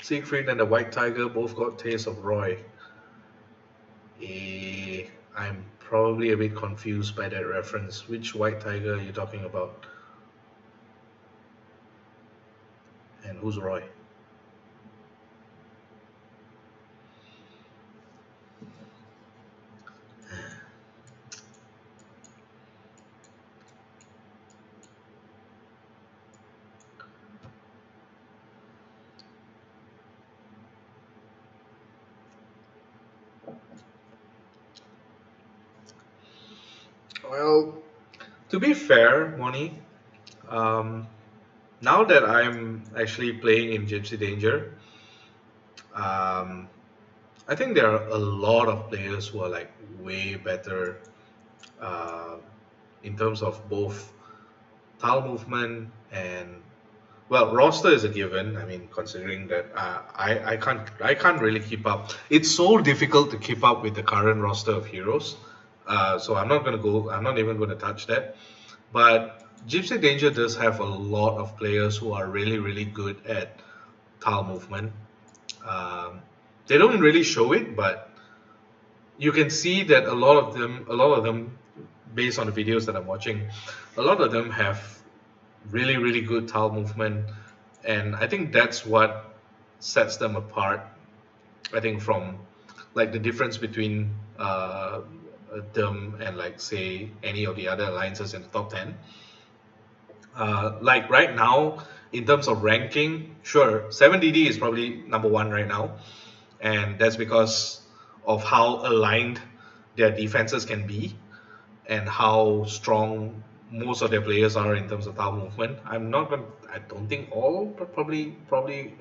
Speaker 3: Siegfried and the White Tiger both got Taste of Roy. I'm probably a bit confused by that reference. Which White Tiger are you talking about? And who's Roy? Well, to be fair, Moni, now that I'm actually playing in Gypsy Danger, I think there are a lot of players who are like way better uh, in terms of both tile movement and, well, roster is a given. I mean, considering that I can't really keep up. It's so difficult to keep up with the current roster of heroes. So I'm not even going to touch that. But Gypsy Danger does have a lot of players who are really, really good at tile movement. Um, they don't really show it, but you can see that a lot of them, based on the videos that I'm watching, a lot of them have really, really good tile movement, and I think that's what sets them apart. I think from like the difference between them and like say any of the other alliances in the top 10. Like right now, in terms of ranking, sure, 7DD is probably number one right now, and that's because of how aligned their defenses can be and how strong most of their players are in terms of tile movement. I don't think all, but probably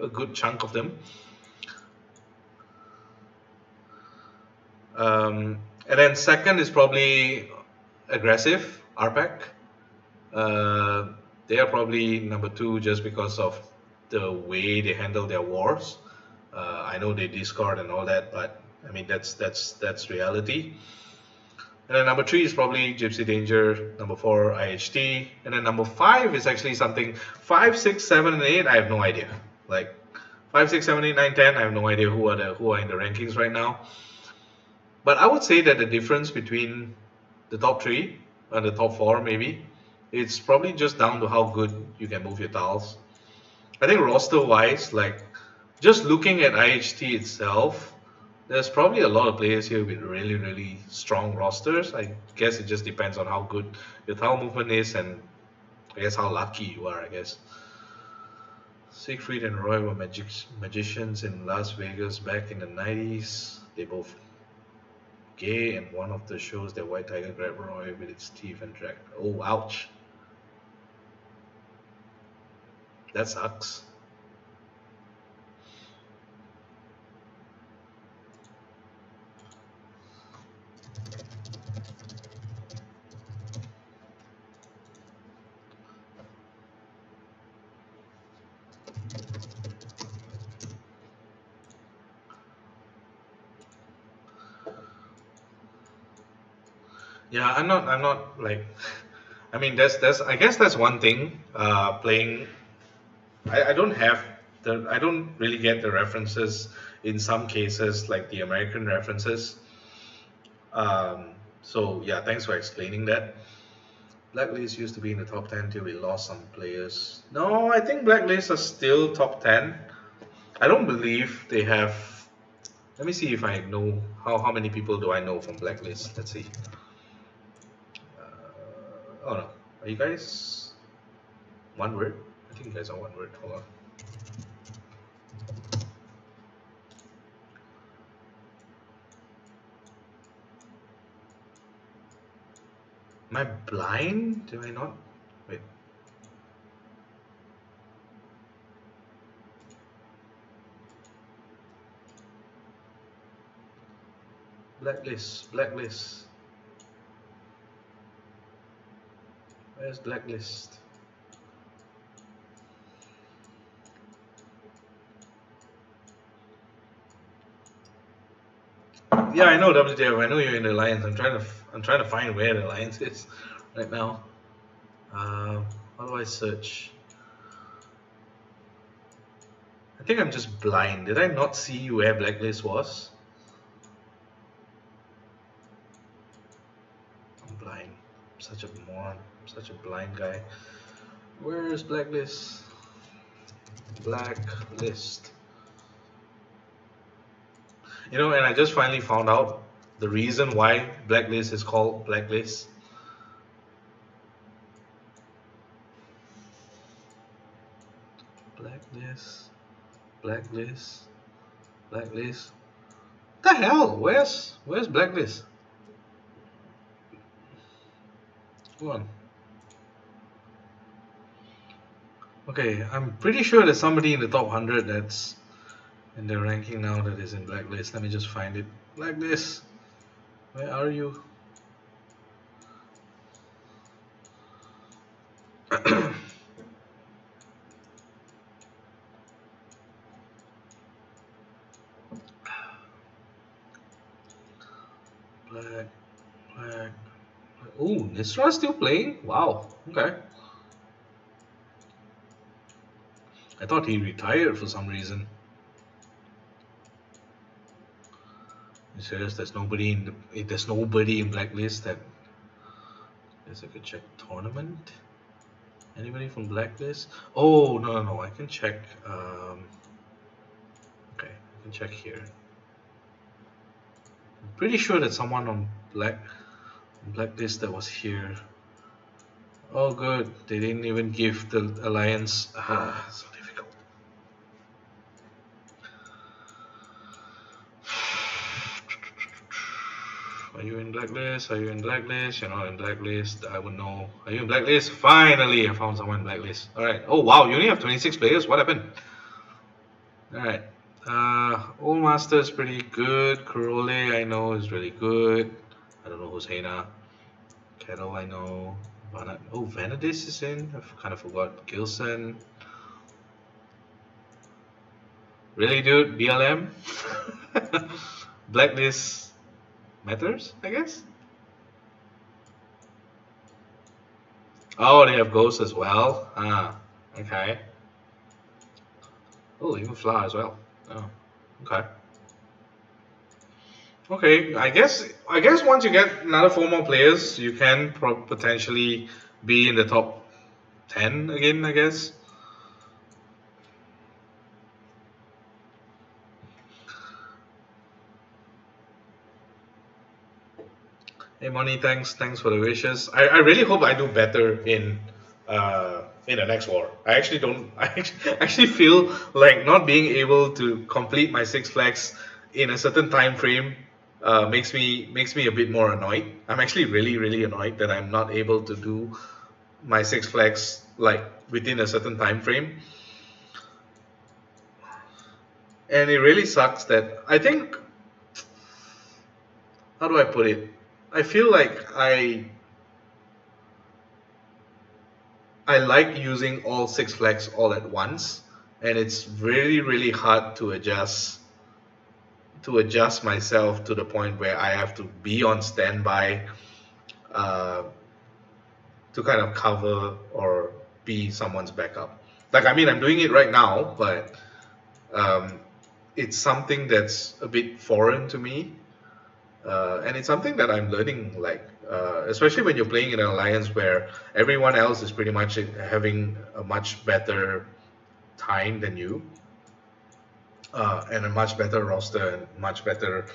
Speaker 3: a good chunk of them. And then second is probably aggressive, RPAC. They are probably number two just because of the way they handle their wars. I know they discard and all that, but I mean that's reality. And then number three is probably Gypsy Danger. Number four, IHT. And then number five is actually something 5, 6, 7, and 8. I have no idea. Like 5, 6, 7, 8, 9, 10. I have no idea who are in the rankings right now. But I would say that the difference between the top three and the top four, maybe, it's probably just down to how good you can move your tiles. I think roster-wise, like just looking at IHT itself, there's probably a lot of players here with really, really strong rosters. I guess it just depends on how good your tile movement is and I guess how lucky you are, I guess. Siegfried and Roy were magicians in Las Vegas back in the 90s. They both gay, and one of the shows that White Tiger grabbed Roy with its teeth and dragged. Oh, ouch. That sucks. Yeah, I'm not like, I mean, I guess that's one thing. Playing, I don't have I don't really get the references in some cases, like the American references. So yeah, thanks for explaining that. Blacklist used to be in the top 10 till we lost some players. No, I think Blacklist are still top 10. I don't believe they have. Let me see if I know how many people do I know from Blacklist. Let's see. Oh no, are you guys one word? I think you guys are one word. Hold on. Am I blind? Do I not? Wait. Blacklist. Where's Blacklist? Yeah, I know WTF. I know you're in the Alliance. I'm trying to find where the Alliance is right now. How do I search? I think I'm just blind. Did I not see where Blacklist was? I'm blind. I'm such a moron. I'm such a blind guy. Where is Blacklist? Blacklist. You know, and I just finally found out the reason why Blacklist is called Blacklist. Blacklist. What the hell? Where's Blacklist? Come on. Okay, I'm pretty sure there's somebody in the top 100 that's in the ranking now that is in Blacklist. Let me just find it. Blacklist. Where are you? Black. Oh, Nisra's still playing? Wow. Okay. I thought he retired for some reason. You serious? There's nobody in Blacklist that. Guess I could check tournament. Anybody from Blacklist? Oh no! I can check. Okay, I can check here. I'm pretty sure that someone on Blacklist that was here. Oh good, they didn't even give the Alliance. So difficult. Are you in Blacklist? You're not in Blacklist. I would know. Are you in Blacklist? Finally, I found someone in Blacklist. Alright. Oh wow, you only have 26 players? What happened? Alright. Old Master is pretty good. Kurole I know is really good. I don't know who's Hena. Kettle I know. Vanadis is in. I kind of forgot. Gilson. Really, dude? BLM? Blacklist matters, I guess? Oh, they have ghosts as well. Okay. Oh, even Flower as well. Oh, okay. Okay, I guess once you get another 4 more players, you can potentially be in the top 10 again, I guess. Hey Moni, thanks for the wishes. I really hope I do better in the next war. I actually feel like not being able to complete my 6 flags in a certain time frame makes me a bit more annoyed. I'm actually really annoyed that I'm not able to do my six flags like within a certain time frame, and it really sucks that I think, how do I put it? I feel like I like using all six flags all at once, and it's really hard to adjust myself to the point where I have to be on standby uh, to kind of cover or be someone's backup. Like, I mean, I'm doing it right now, but um, it's something that's a bit foreign to me, and it's something that I'm learning. Like, especially when you're playing in an alliance where everyone else is pretty much having a much better time than you, and a much better roster and much better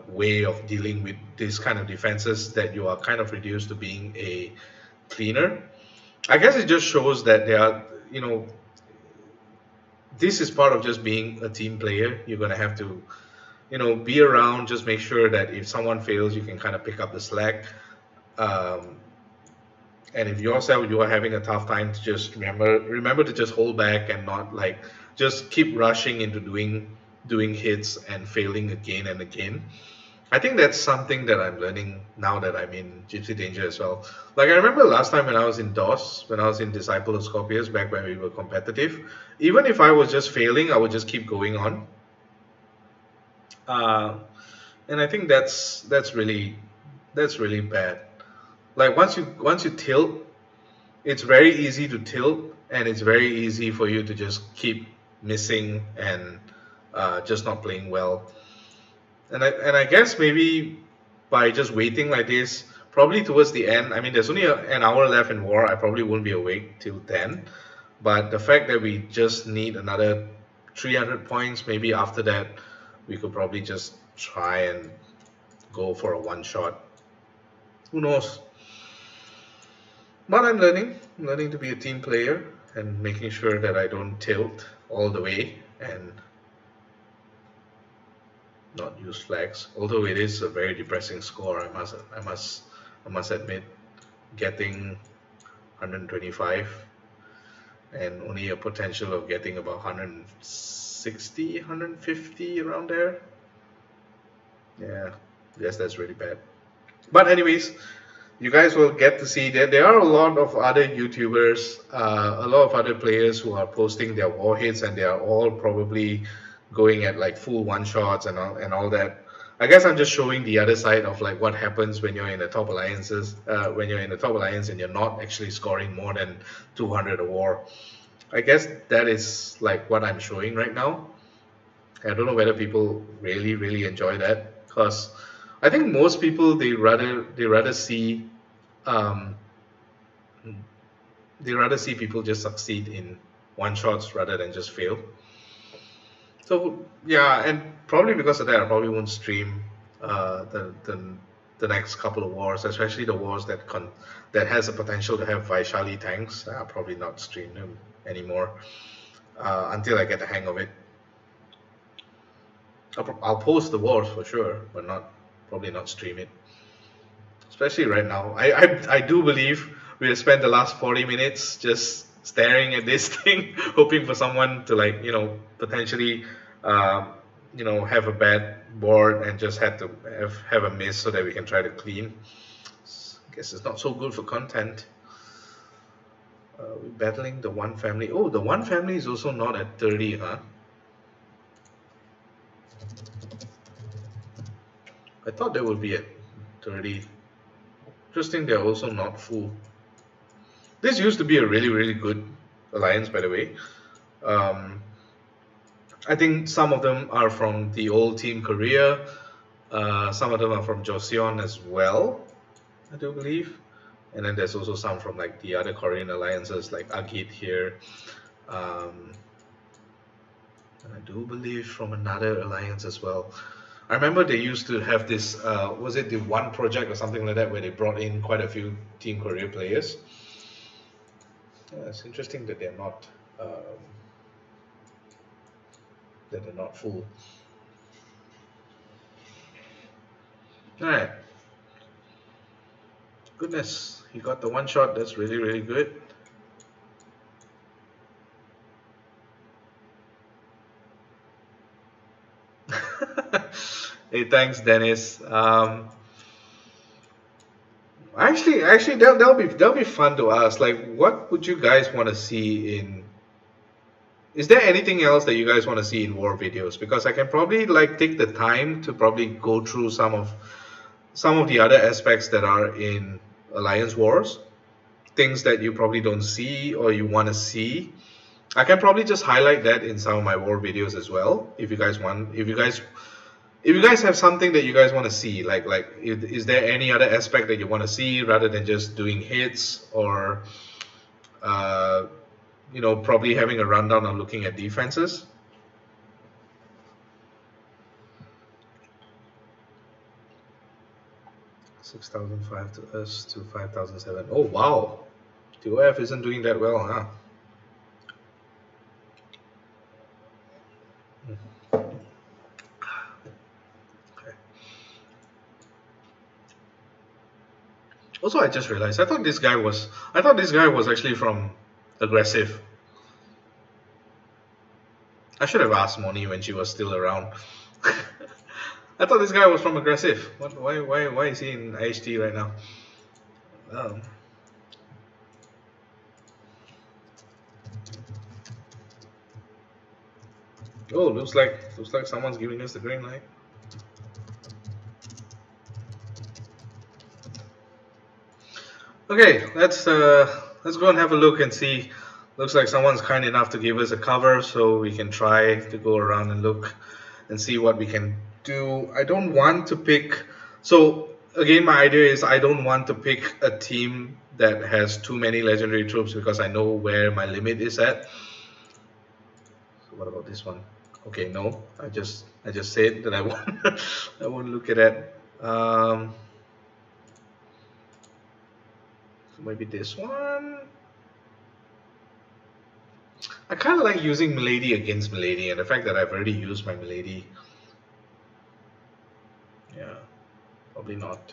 Speaker 3: way of dealing with these kind of defenses, that you are kind of reduced to being a cleaner. I guess it just shows that they are, this is part of just being a team player. You're gonna have to, be around, just make sure that if someone fails, you can kind of pick up the slack. Um, and if yourself you are having a tough time, to just remember to just hold back and not like just keep rushing into doing hits and failing again and again. I think that's something that I'm learning now that I'm in Gypsy Danger as well. Like, I remember last time when I was in DOS, when I was in Disciple of Scorpius, back when we were competitive, even if I was just failing, I would just keep going on. Uh, and I think that's really bad. Like, once you tilt, it's very easy to tilt, and it's very easy for you to just keep missing and just not playing well. And I guess maybe by just waiting like this, probably towards the end. I mean, there's only an hour left in war. I probably won't be awake till then. But the fact that we just need another 300 points, maybe after that, we could probably just try and go for a one shot. Who knows? But I'm learning. I'm learning to be a team player and making sure that I don't tilt all the way and not use flags. Although it is a very depressing score, I must admit, getting 125 and only a potential of getting about 160, 150 around there. Yeah, yes, that's really bad. But anyways, you guys will get to see that there are a lot of other YouTubers, a lot of other players who are posting their war hits, and they are all probably going at like full one shots and all that. I guess I'm just showing the other side of like what happens when you're in the top alliances, when you're in the top alliance and you're not actually scoring more than 200 a war. I guess that is like what I'm showing right now. I don't know whether people really enjoy that, because I think most people, they rather see um, people just succeed in one shots rather than just fail. So yeah, and probably because of that, I probably won't stream the next couple of wars, especially the wars that has the potential to have Vaishali tanks. I'll probably not stream them anymore until I get the hang of it. I'll post the wars for sure, but probably not stream it. Especially right now, I do believe we'll spend the last 40 minutes just staring at this thing, hoping for someone to like potentially have a bad board and just had to have a miss so that we can try to clean. I guess it's not so good for content. We're battling the one family. Oh, the one family is also not at 30, huh? I thought they would be at 30. Interesting, they're also not full. This used to be a really good alliance, by the way. I think some of them are from the old Team Korea. Some of them are from Joseon as well, I do believe. And then there's also some from like the other Korean alliances, like Agit here. And I do believe from another alliance as well. I remember they used to have this, was it the One Project or something like that, where they brought in quite a few Team Korea players. Yeah, it's interesting that they're not full. Alright. Goodness, he got the one shot. That's really, really good. Hey, thanks, Dennis. Actually, that'll be fun to ask. Like, what would you guys want to see in? Is there anything else that you guys want to see in war videos? Because I can probably like take the time to probably go through some of the other aspects that are in Alliance Wars, things that you probably don't see or you want to see. I can probably just highlight that in some of my war videos as well. If you guys want, if you guys have something that you guys want to see, like is there any other aspect that you want to see rather than just doing hits or you know, probably having a rundown on looking at defenses? $6,005 to us to 5,007. Oh wow, the OF isn't doing that well, huh? Okay. Also, I just realized I thought this guy was actually from Aggressive. I should have asked Moni when she was still around. I thought this guy was from Aggressive. Why is he in HT right now? Oh, looks like someone's giving us the green light. Okay, let's go and have a look and see. Looks like someone's kind enough to give us a cover, so we can try to go around and look and see what we can do. I don't want to pick. So again, my idea is I don't want to pick a team that has too many legendary troops because I know where my limit is at. So what about this one? Okay, no, I just said that I won't look at that. So maybe this one. I kind of like using Milady against Milady, and the fact that I've already used my Milady. Yeah, probably not.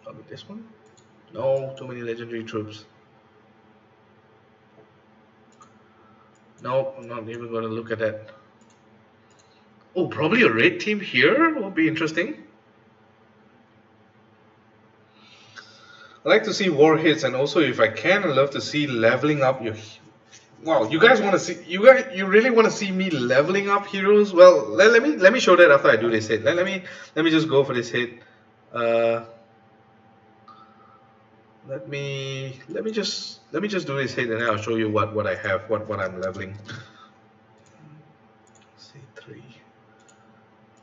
Speaker 3: Probably this one. No, too many legendary troops. No, I'm not even going to look at that. Oh, probably a red team here will be interesting. I like to see war hits, and also if I can, I love to see leveling up your. Wow, you guys want to see? You really want to see me leveling up heroes? Well, let me show that after I do this hit. Let me just go for this hit. Let me just do this hit, and then I'll show you what I have, what I'm leveling. Let's see, 3.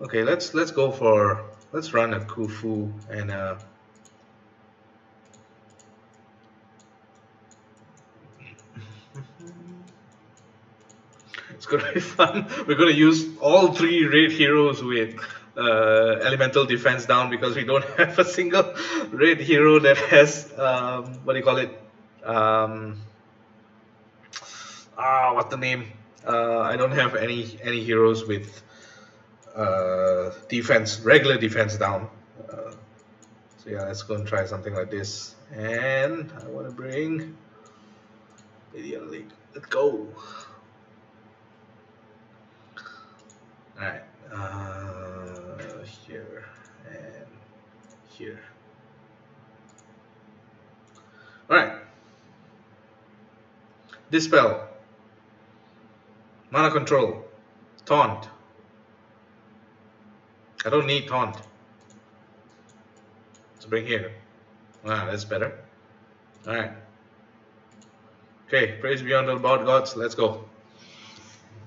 Speaker 3: Okay, let's run a Khufu and it's gonna be fun. We're gonna use all 3 red heroes with elemental defense down because we don't have a single red hero that has what do you call it? What's the name? I don't have any heroes with regular defense down. So yeah, let's go and try something like this. And I want to bring the other league. Let's go. Alright, here and here. Alright. Dispel. Mana control. Taunt. I don't need taunt. Let's bring here. That's better. Alright. Okay, praise beyond all about gods. Let's go.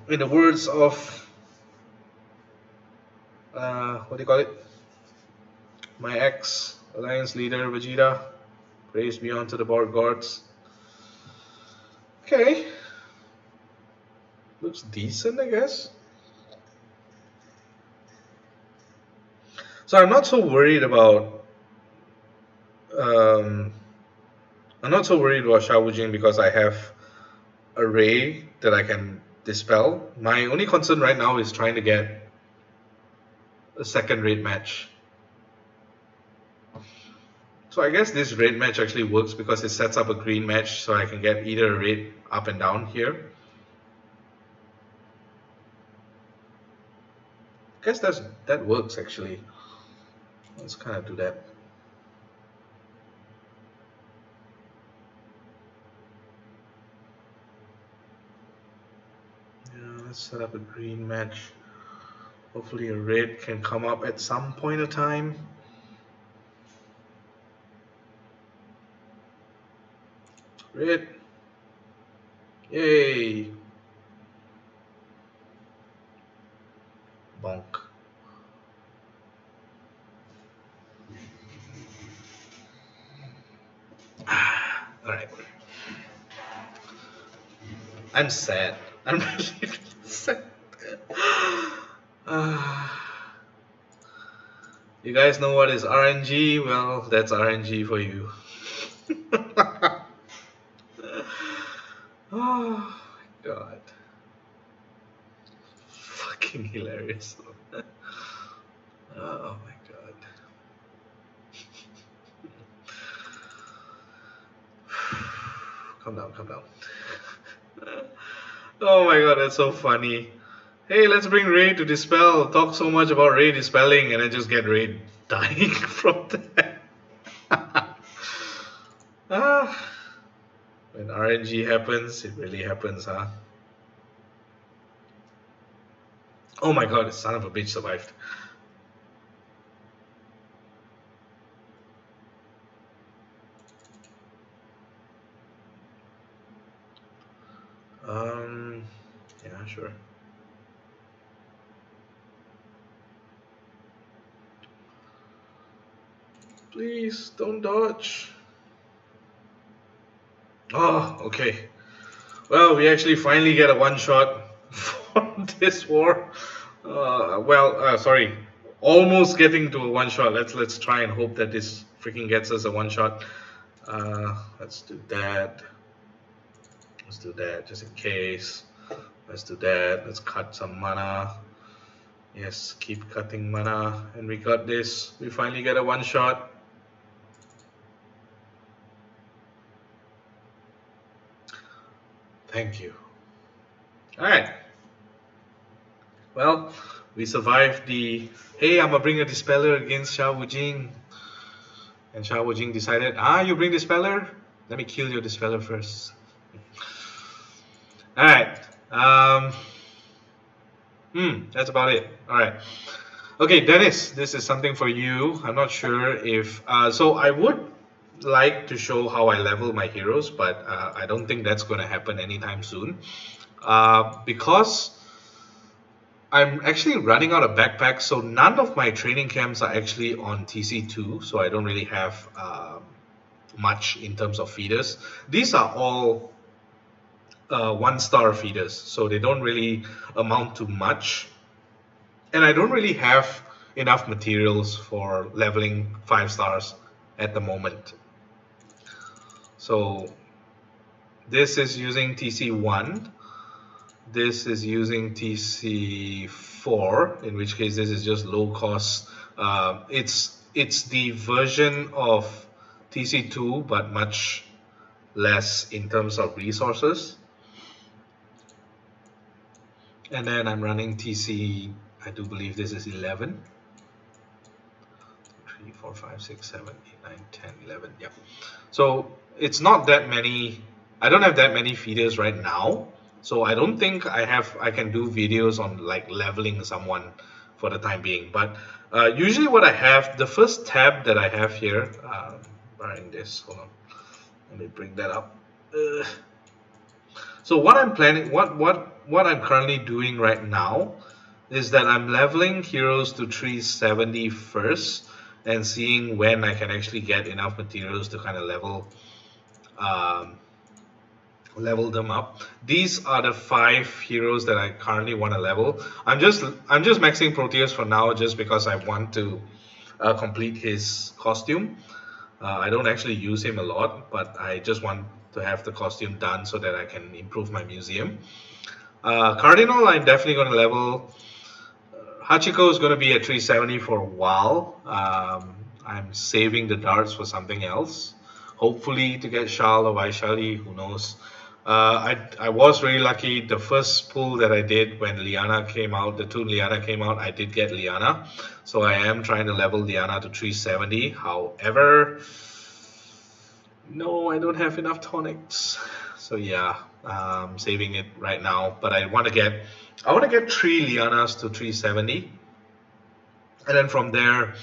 Speaker 3: In the words of what do you call it? My ex-alliance leader Vegeta, praise be unto the board gods. Okay, looks decent, I guess. So I'm not so worried about Shao Wujing because I have a Ray that I can dispel. My only concern right now is trying to get a second raid match. So I guess this raid match actually works because it sets up a green match, so I can get either a raid up and down here. I guess that works actually. Let's kind of do that. Yeah, let's set up a green match. Hopefully a raid can come up at some point of time. Raid. Yay. Bonk. Alright. I'm sad. I'm really sad. You guys know what is RNG? Well, that's RNG for you. Oh my god. Fucking hilarious. Oh my god. Calm down, calm down. Oh my god, that's so funny. Hey, let's bring Ray to dispel. Talk so much about Ray dispelling and then just get Ray dying from that. When RNG happens, it really happens, huh? Oh my god, the son of a bitch survived. Yeah, sure. Please don't dodge. Oh, okay. Well, we actually finally get a one shot for this war. Sorry, almost getting to a one shot. Let's try and hope that this freaking gets us a one shot. Let's do that. Let's do that just in case. Let's do that. Let's cut some mana. Yes, keep cutting mana, and we got this. We finally get a one shot. Thank you. Alright. Well, we survived the hey, I'm gonna bring a dispeller against Xiao Wujing. And Xiao Wujing decided, you bring dispeller? Let me kill your dispeller first. Alright. That's about it. Alright. Okay, Dennis, this is something for you. I'm not sure if so I would like to show how I level my heroes, but I don't think that's going to happen anytime soon because I'm actually running out of backpacks, so none of my training camps are actually on TC2, so I don't really have much in terms of feeders. These are all 1-star feeders, so they don't really amount to much, and I don't really have enough materials for leveling 5 stars at the moment. So this is using TC1, this is using TC4, in which case this is just low cost. It's the version of TC2 but much less in terms of resources. And then I'm running TC, I do believe this is 11. 3, 4, 5, 6, 7, 8, 9, 10, 11. Yeah. So it's not that many. I don't have that many feeders right now. So I don't think I can do videos on like leveling someone for the time being. But usually what I have, the first tab that I have here, barring this, hold on, let me bring that up. So what I'm planning, what I'm currently doing right now is that I'm leveling heroes to 370 first and seeing when I can actually get enough materials to kind of level them up. These are the 5 heroes that I currently want to level. I'm just maxing Proteus for now just because I want to complete his costume. I don't actually use him a lot, but I just want to have the costume done so that I can improve my museum. Cardinal, I'm definitely going to level. Hachiko is going to be at 370 for a while. I'm saving the darts for something else. Hopefully to get Shal or Vaishali, who knows. I was really lucky. The first pull that I did when Liana came out, the Toon Liana came out, I did get Liana. So I am trying to level Liana to 370. However, no, I don't have enough tonics. So yeah, saving it right now. But I want to get 3 Lianas to 370. And then from there,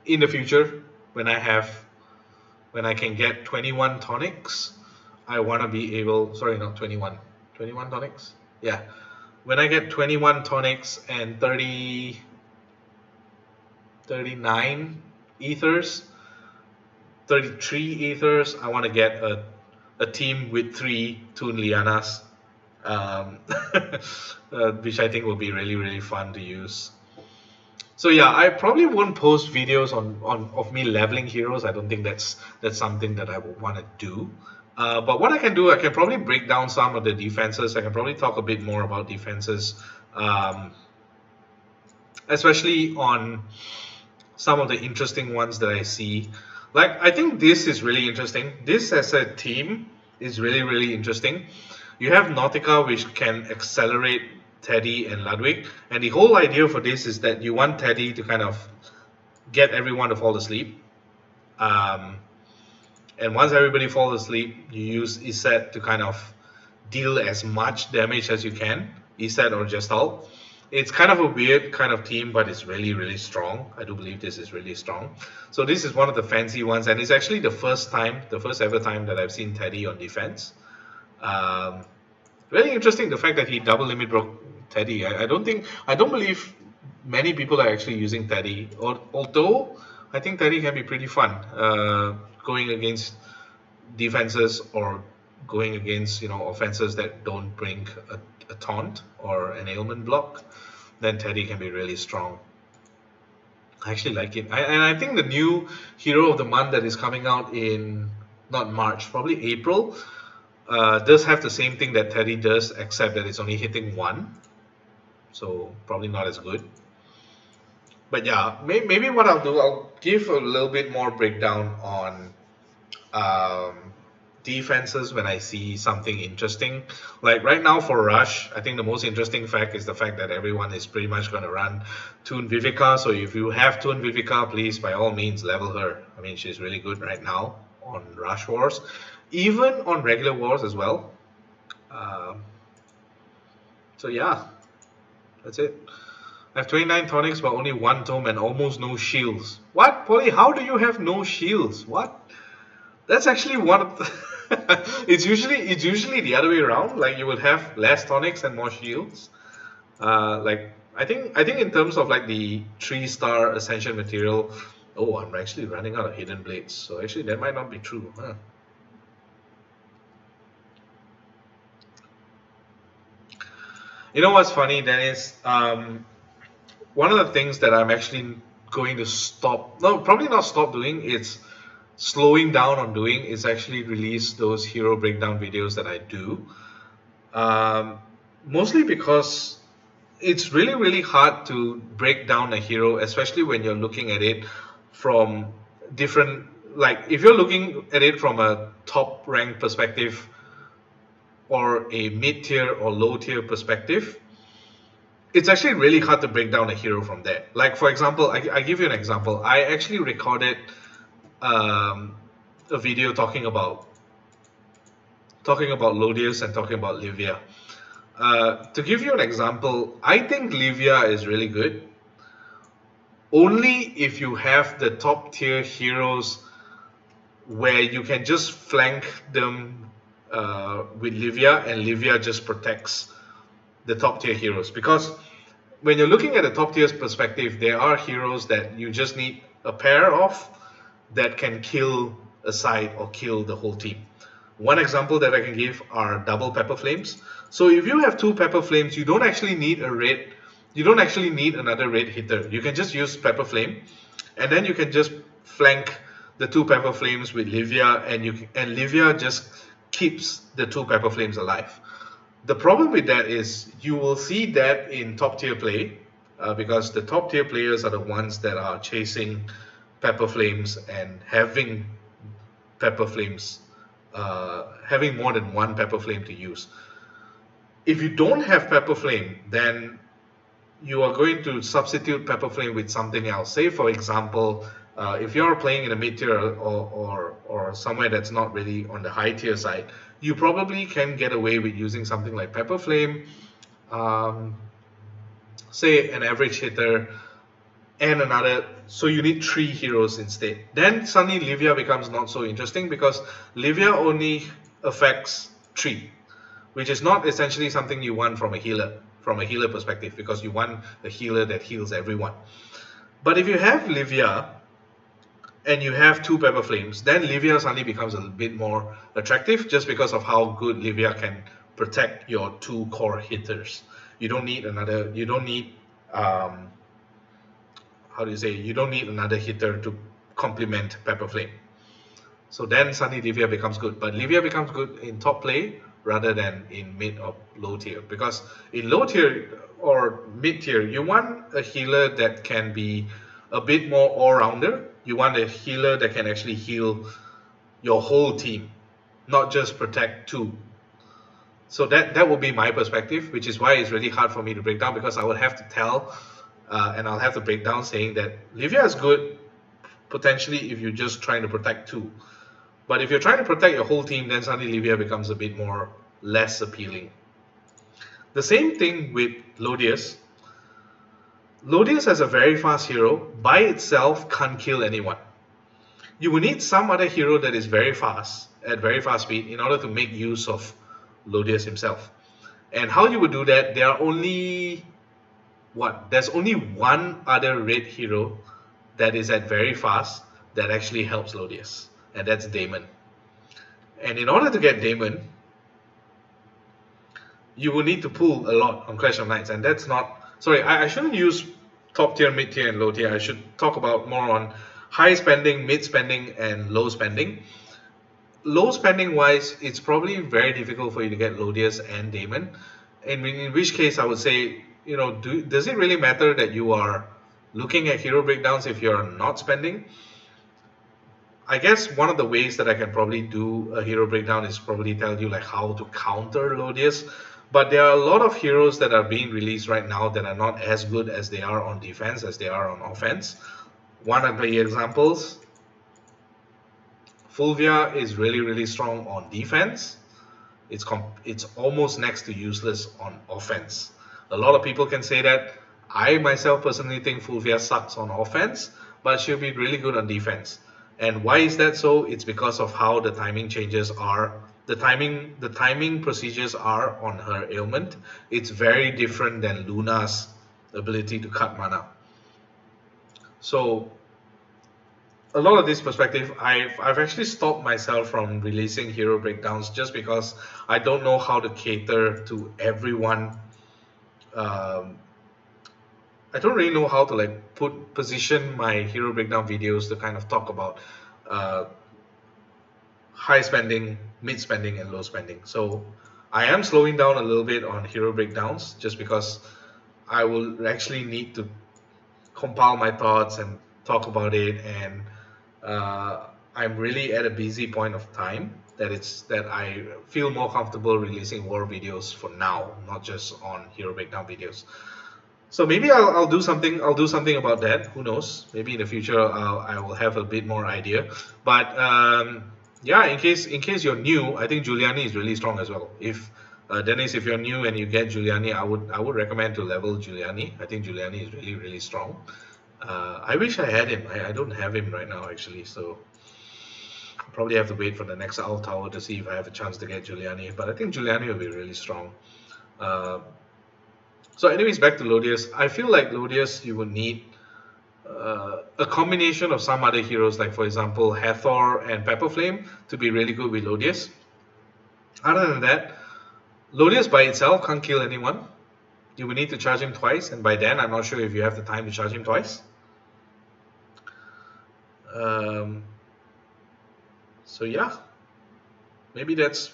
Speaker 3: in the future, when I can get 21 tonics, I want to be able, sorry, not 21 tonics, yeah, when I get 21 tonics and 39 ethers, 33 ethers, I want to get a team with 3 Toon Lianas, which I think will be really, really fun to use. So yeah, I probably won't post videos of me leveling heroes. I don't think that's something that I would want to do. But what I can do, I can probably break down some of the defenses. I can probably talk a bit more about defenses, especially on some of the interesting ones that I see. Like, I think this is really interesting. This as a team is really, really interesting. You have Nautica, which can accelerate Teddy and Ludwig, and the whole idea for this is that you want Teddy to kind of get everyone to fall asleep, and once everybody falls asleep, you use Iset to kind of deal as much damage as you can, Iset or Gestalt. It's kind of a weird kind of team, but it's really, really strong. I do believe this is really strong. So this is one of the fancy ones, and it's actually the first ever time that I've seen Teddy on defense. Really interesting, the fact that he double limit broke Teddy. I don't believe many people are actually using Teddy, although I think Teddy can be pretty fun going against defenses or going against offenses that don't bring a taunt or an ailment block. Then Teddy can be really strong. I actually like it, and I think the new hero of the month that is coming out in not March, probably April, does have the same thing that Teddy does, except that it's only hitting 1, so probably not as good. But yeah, maybe what I'll do, I'll give a little bit more breakdown on defenses when I see something interesting. Like right now for Rush, I think the most interesting fact is the fact that everyone is pretty much going to run Toon Vivica. So if you have Toon Vivica, please by all means level her. I mean, she's really good right now on Rush Wars, even on regular wars as well. So yeah, that's it. I have 29 tonics but only 1 tome and almost no shields. What, Polly? How do you have no shields? What? That's actually one of the it's usually the other way around. Like you will have less tonics and more shields. Like I think in terms of like the 3-star ascension material, oh, I'm actually running out of hidden blades. So actually that might not be true. Huh? You know what's funny, Dennis? One of the things that I'm actually going to stop, no, probably not stop doing, it's slowing down on doing, is actually release those hero breakdown videos that I do. Mostly because it's really, really hard to break down a hero, especially when you're looking at it from different, like if you're looking at it from a top rank perspective or a mid-tier or low-tier perspective, it's actually really hard to break down a hero from there. Like for example, I give you an example. I actually recorded a video talking about Lodius and talking about Livia. To give you an example, I think Livia is really good only if you have the top tier heroes where you can just flank them with Livia, and Livia just protects the top tier heroes. Because when you're looking at the top tier's perspective, there are heroes that you just need a pair of that can kill a side or kill the whole team. One example that I can give are double pepper flames. So if you have 2 pepper flames, you don't actually need a red, you don't actually need another red hitter. You can just use pepper flame, and then you can just flank the 2 pepper flames with Livia, and Livia just keeps the 2 pepper flames alive. The problem with that is you will see that in top tier play, because the top tier players are the ones that are chasing pepper flames and having pepper flames, having more than one pepper flame to use. If you don't have pepper flame, then you are going to substitute pepper flame with something else. Say for example, if you're playing in a mid tier or somewhere that's not really on the high tier side, you probably can get away with using something like pepper flame, um, say an average hitter, and another. So you need 3 heroes instead. Then suddenly Livia becomes not so interesting because Livia only affects 3, which is not essentially something you want from a healer perspective, because you want a healer that heals everyone. But if you have Livia and you have 2 pepper flames, then Livia suddenly becomes a bit more attractive just because of how good Livia can protect your 2 core hitters. You don't need another. You don't need how do you say? You don't need another hitter to complement pepper flame. So then suddenly Livia becomes good, but Livia becomes good in top play rather than in mid or low tier, because in low tier or mid tier you want a healer that can be a bit more all-rounder. You want a healer that can actually heal your whole team, not just protect 2. So that would be my perspective, which is why it's really hard for me to break down, because I would have to tell and I'll have to break down saying that Livia is good potentially if you're just trying to protect 2. But if you're trying to protect your whole team, then suddenly Livia becomes a bit more less appealing. The same thing with Lodius. Lodius as a very fast hero by itself can't kill anyone. You will need some other hero that is very fast, at very fast speed, in order to make use of Lodius himself. And how you would do that, there are only there's only one other red hero that is at very fast that actually helps Lodius, and that's Daemon. And in order to get Daemon, you will need to pull a lot on Clash of Knights, and that's not... Sorry, I shouldn't use top tier, mid tier, and low tier. I should talk about more on high spending, mid spending, and low spending. Low spending wise, it's probably very difficult for you to get Lodius and Daemon, in which case I would say, you know, does it really matter that you are looking at hero breakdowns if you're not spending? I guess one of the ways that I can probably do a hero breakdown is probably tell you like how to counter Lodius. But there are a lot of heroes that are being released right now that are not as good as they are on defense as they are on offense. One of the examples, Fulvia is really strong on defense. It's almost next to useless on offense. A lot of people can say that. I myself personally think Fulvia sucks on offense, but she'll be really good on defense. And why is that so? It's because of how the timing changes are. The timing procedures are on her ailment. It's very different than Luna's ability to cut mana. So a lot of this perspective, I've actually stopped myself from releasing hero breakdowns just because I don't know how to cater to everyone. I don't really know how to like position my hero breakdown videos to kind of talk about high spending, mid spending, and low spending. So I am slowing down a little bit on hero breakdowns just because I will actually need to compile my thoughts and talk about it, and I'm really at a busy point of time that I feel more comfortable releasing war videos for now, not just on hero breakdown videos. So maybe I'll do something. I'll do something about that. Who knows? Maybe in the future I will have a bit more idea. But yeah, in case you're new, I think Giuliani is really strong as well. If Dennis, if you're new and you get Giuliani, I would recommend to level Giuliani. I think Giuliani is really strong. I wish I had him. I don't have him right now actually, so I'll probably have to wait for the next Owl Tower to see if I have a chance to get Giuliani. But I think Giuliani will be really strong. So anyways, back to Lodius. I feel like Lodius, you will need a combination of some other heroes, like for example Hathor and Pepperflame, to be really good with Lodius. Other than that, Lodius by itself can't kill anyone. You will need to charge him twice, and by then I'm not sure if you have the time to charge him twice. So yeah, maybe that's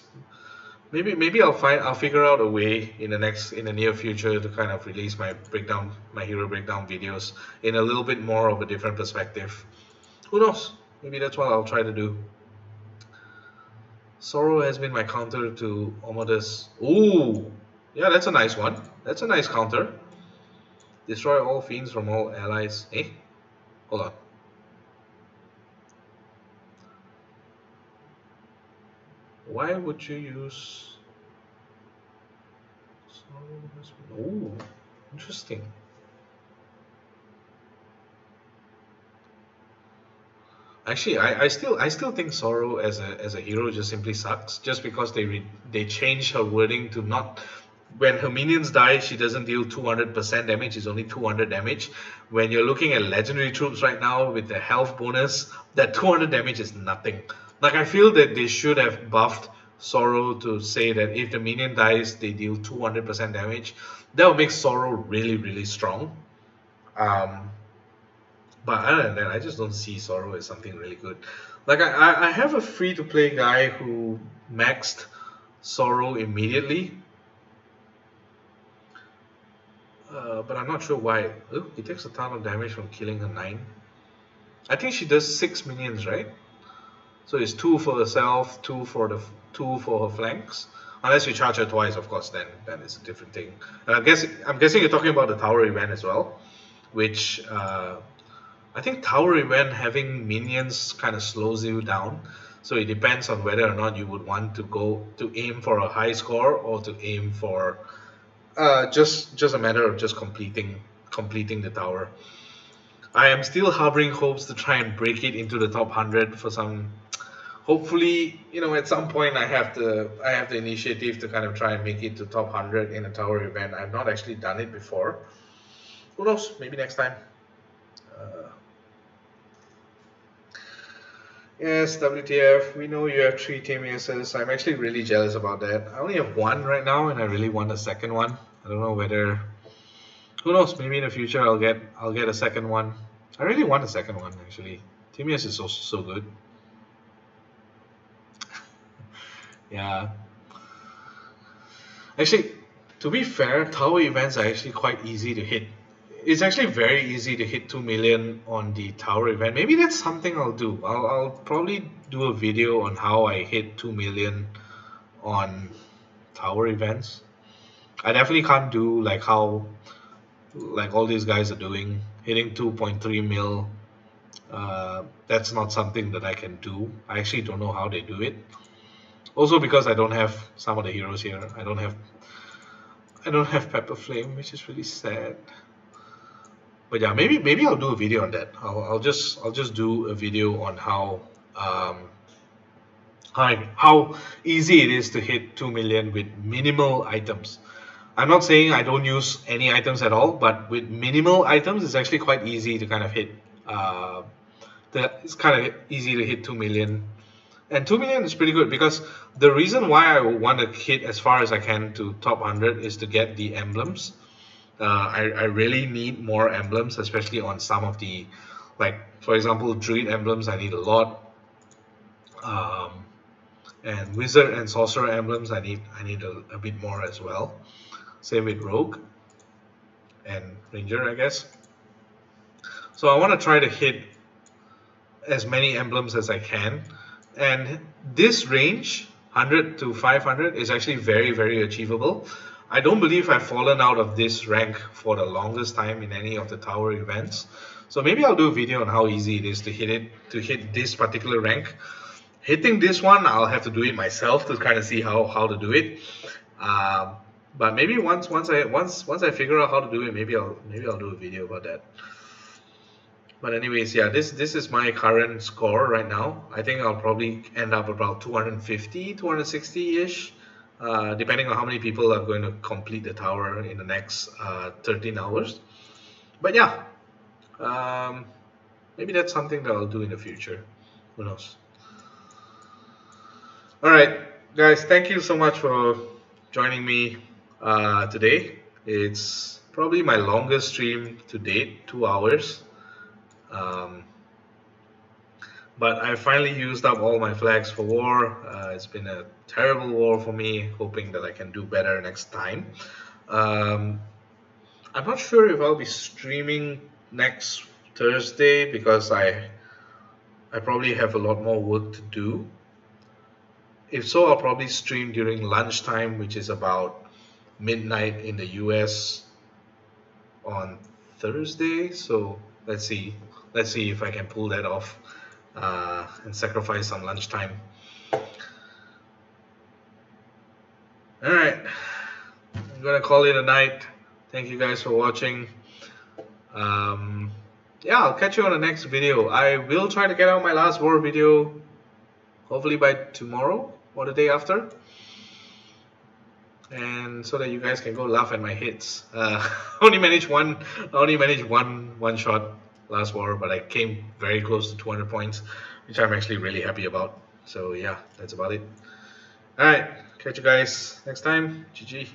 Speaker 3: maybe I'll figure out a way in the near future to kind of release my hero breakdown videos in a little bit more of a different perspective. Who knows? Maybe that's what I'll try to do. Sorrow has been my counter to Omodus. Ooh, yeah, that's a nice one. That's a nice counter. Destroy all fiends from all allies. Eh? Hold on. Why would you use... Ooh, interesting. Actually, I still think Sorrow as a hero just simply sucks. Just because they changed her wording to not, when her minions die, she doesn't deal 200% damage. It's only 200 damage. When you're looking at legendary troops right now with the health bonus, that 200 damage is nothing. Like, I feel that they should have buffed Sorrow to say that if the minion dies, they deal 200% damage. That would make Sorrow really, really strong. But other than that, I just don't see Sorrow as something really good. Like, I have a free-to-play guy who maxed Sorrow immediately. But I'm not sure why. Oh, he takes a ton of damage from killing a 9. I think she does 6 minions, right? So it's 2 for herself, 2 for her flanks. Unless you charge her twice, of course, then it's a different thing. And I'm guessing you're talking about the tower event as well, which I think tower event having minions kind of slows you down. So it depends on whether or not you would want to aim for a high score or to aim for just a matter of just completing the tower. I am still harboring hopes to try and break it into the top 100 for some. Hopefully, at some point I have the initiative to kind of try and make it to top 100 in a tower event. I've not actually done it before. Who knows? Maybe next time. Yes, WTF, we know you have 3 team aces. I'm actually really jealous about that. I only have 1 right now and I really want a second one. I don't know whether... Who knows, maybe in the future I'll get a second one. I really want a second one actually. Team ace is so good. Yeah. Actually, to be fair, tower events are actually quite easy to hit. It's actually very easy to hit 2 million on the tower event. Maybe that's something I'll do. I'll probably do a video on how I hit 2 million on tower events. I definitely can't do like how all these guys are doing, hitting 2.3 mil. That's not something that I can do. I actually don't know how they do it. Also because I don't have some of the heroes here. I don't have Pepper Flame, which is really sad. But yeah, maybe I'll do a video on that. I'll just do a video on how easy it is to hit 2 million with minimal items. I'm not saying I don't use any items at all, but with minimal items, it's actually quite easy to kind of hit. It's kind of easy to hit 2 million, and 2 million is pretty good because the reason why I want to hit as far as I can to top 100 is to get the emblems. I really need more emblems, especially on some of the, like for example, druid emblems. I need a lot, and wizard and sorcerer emblems. I need a bit more as well. Same with rogue and ranger, I guess. So I want to try to hit as many emblems as I can, and this range 100 to 500 is actually very, very achievable. I don't believe I've fallen out of this rank for the longest time in any of the tower events. So maybe I'll do a video on how easy it is to hit this particular rank. Hitting this one, I'll have to do it myself to kind of see how to do it. But maybe once I figure out how to do it, maybe I'll do a video about that. But anyways, yeah, this is my current score right now. I think I'll probably end up about 250, 260-ish. Depending on how many people are going to complete the tower in the next 13 hours. But yeah, maybe that's something that I'll do in the future. Who knows? Alright, guys, thank you so much for joining me today. It's probably my longest stream to date, 2 hours. But I finally used up all my flags for war. It's been a terrible war for me, hoping that I can do better next time. Um, I'm not sure if I'll be streaming next Thursday because I probably have a lot more work to do. If so, I'll probably stream during lunchtime, which is about midnight in the US on Thursday. So let's see. Let's see if I can pull that off and sacrifice some lunchtime. Alright. I'm gonna call it a night. Thank you guys for watching. Yeah, I'll catch you on the next video. I will try to get out my last war video hopefully by tomorrow or the day after, and so that you guys can go laugh at my hits. Only managed one shot last war, but I came very close to 200 points, which I'm actually really happy about. So yeah, that's about it. Alright, catch you guys next time. GG.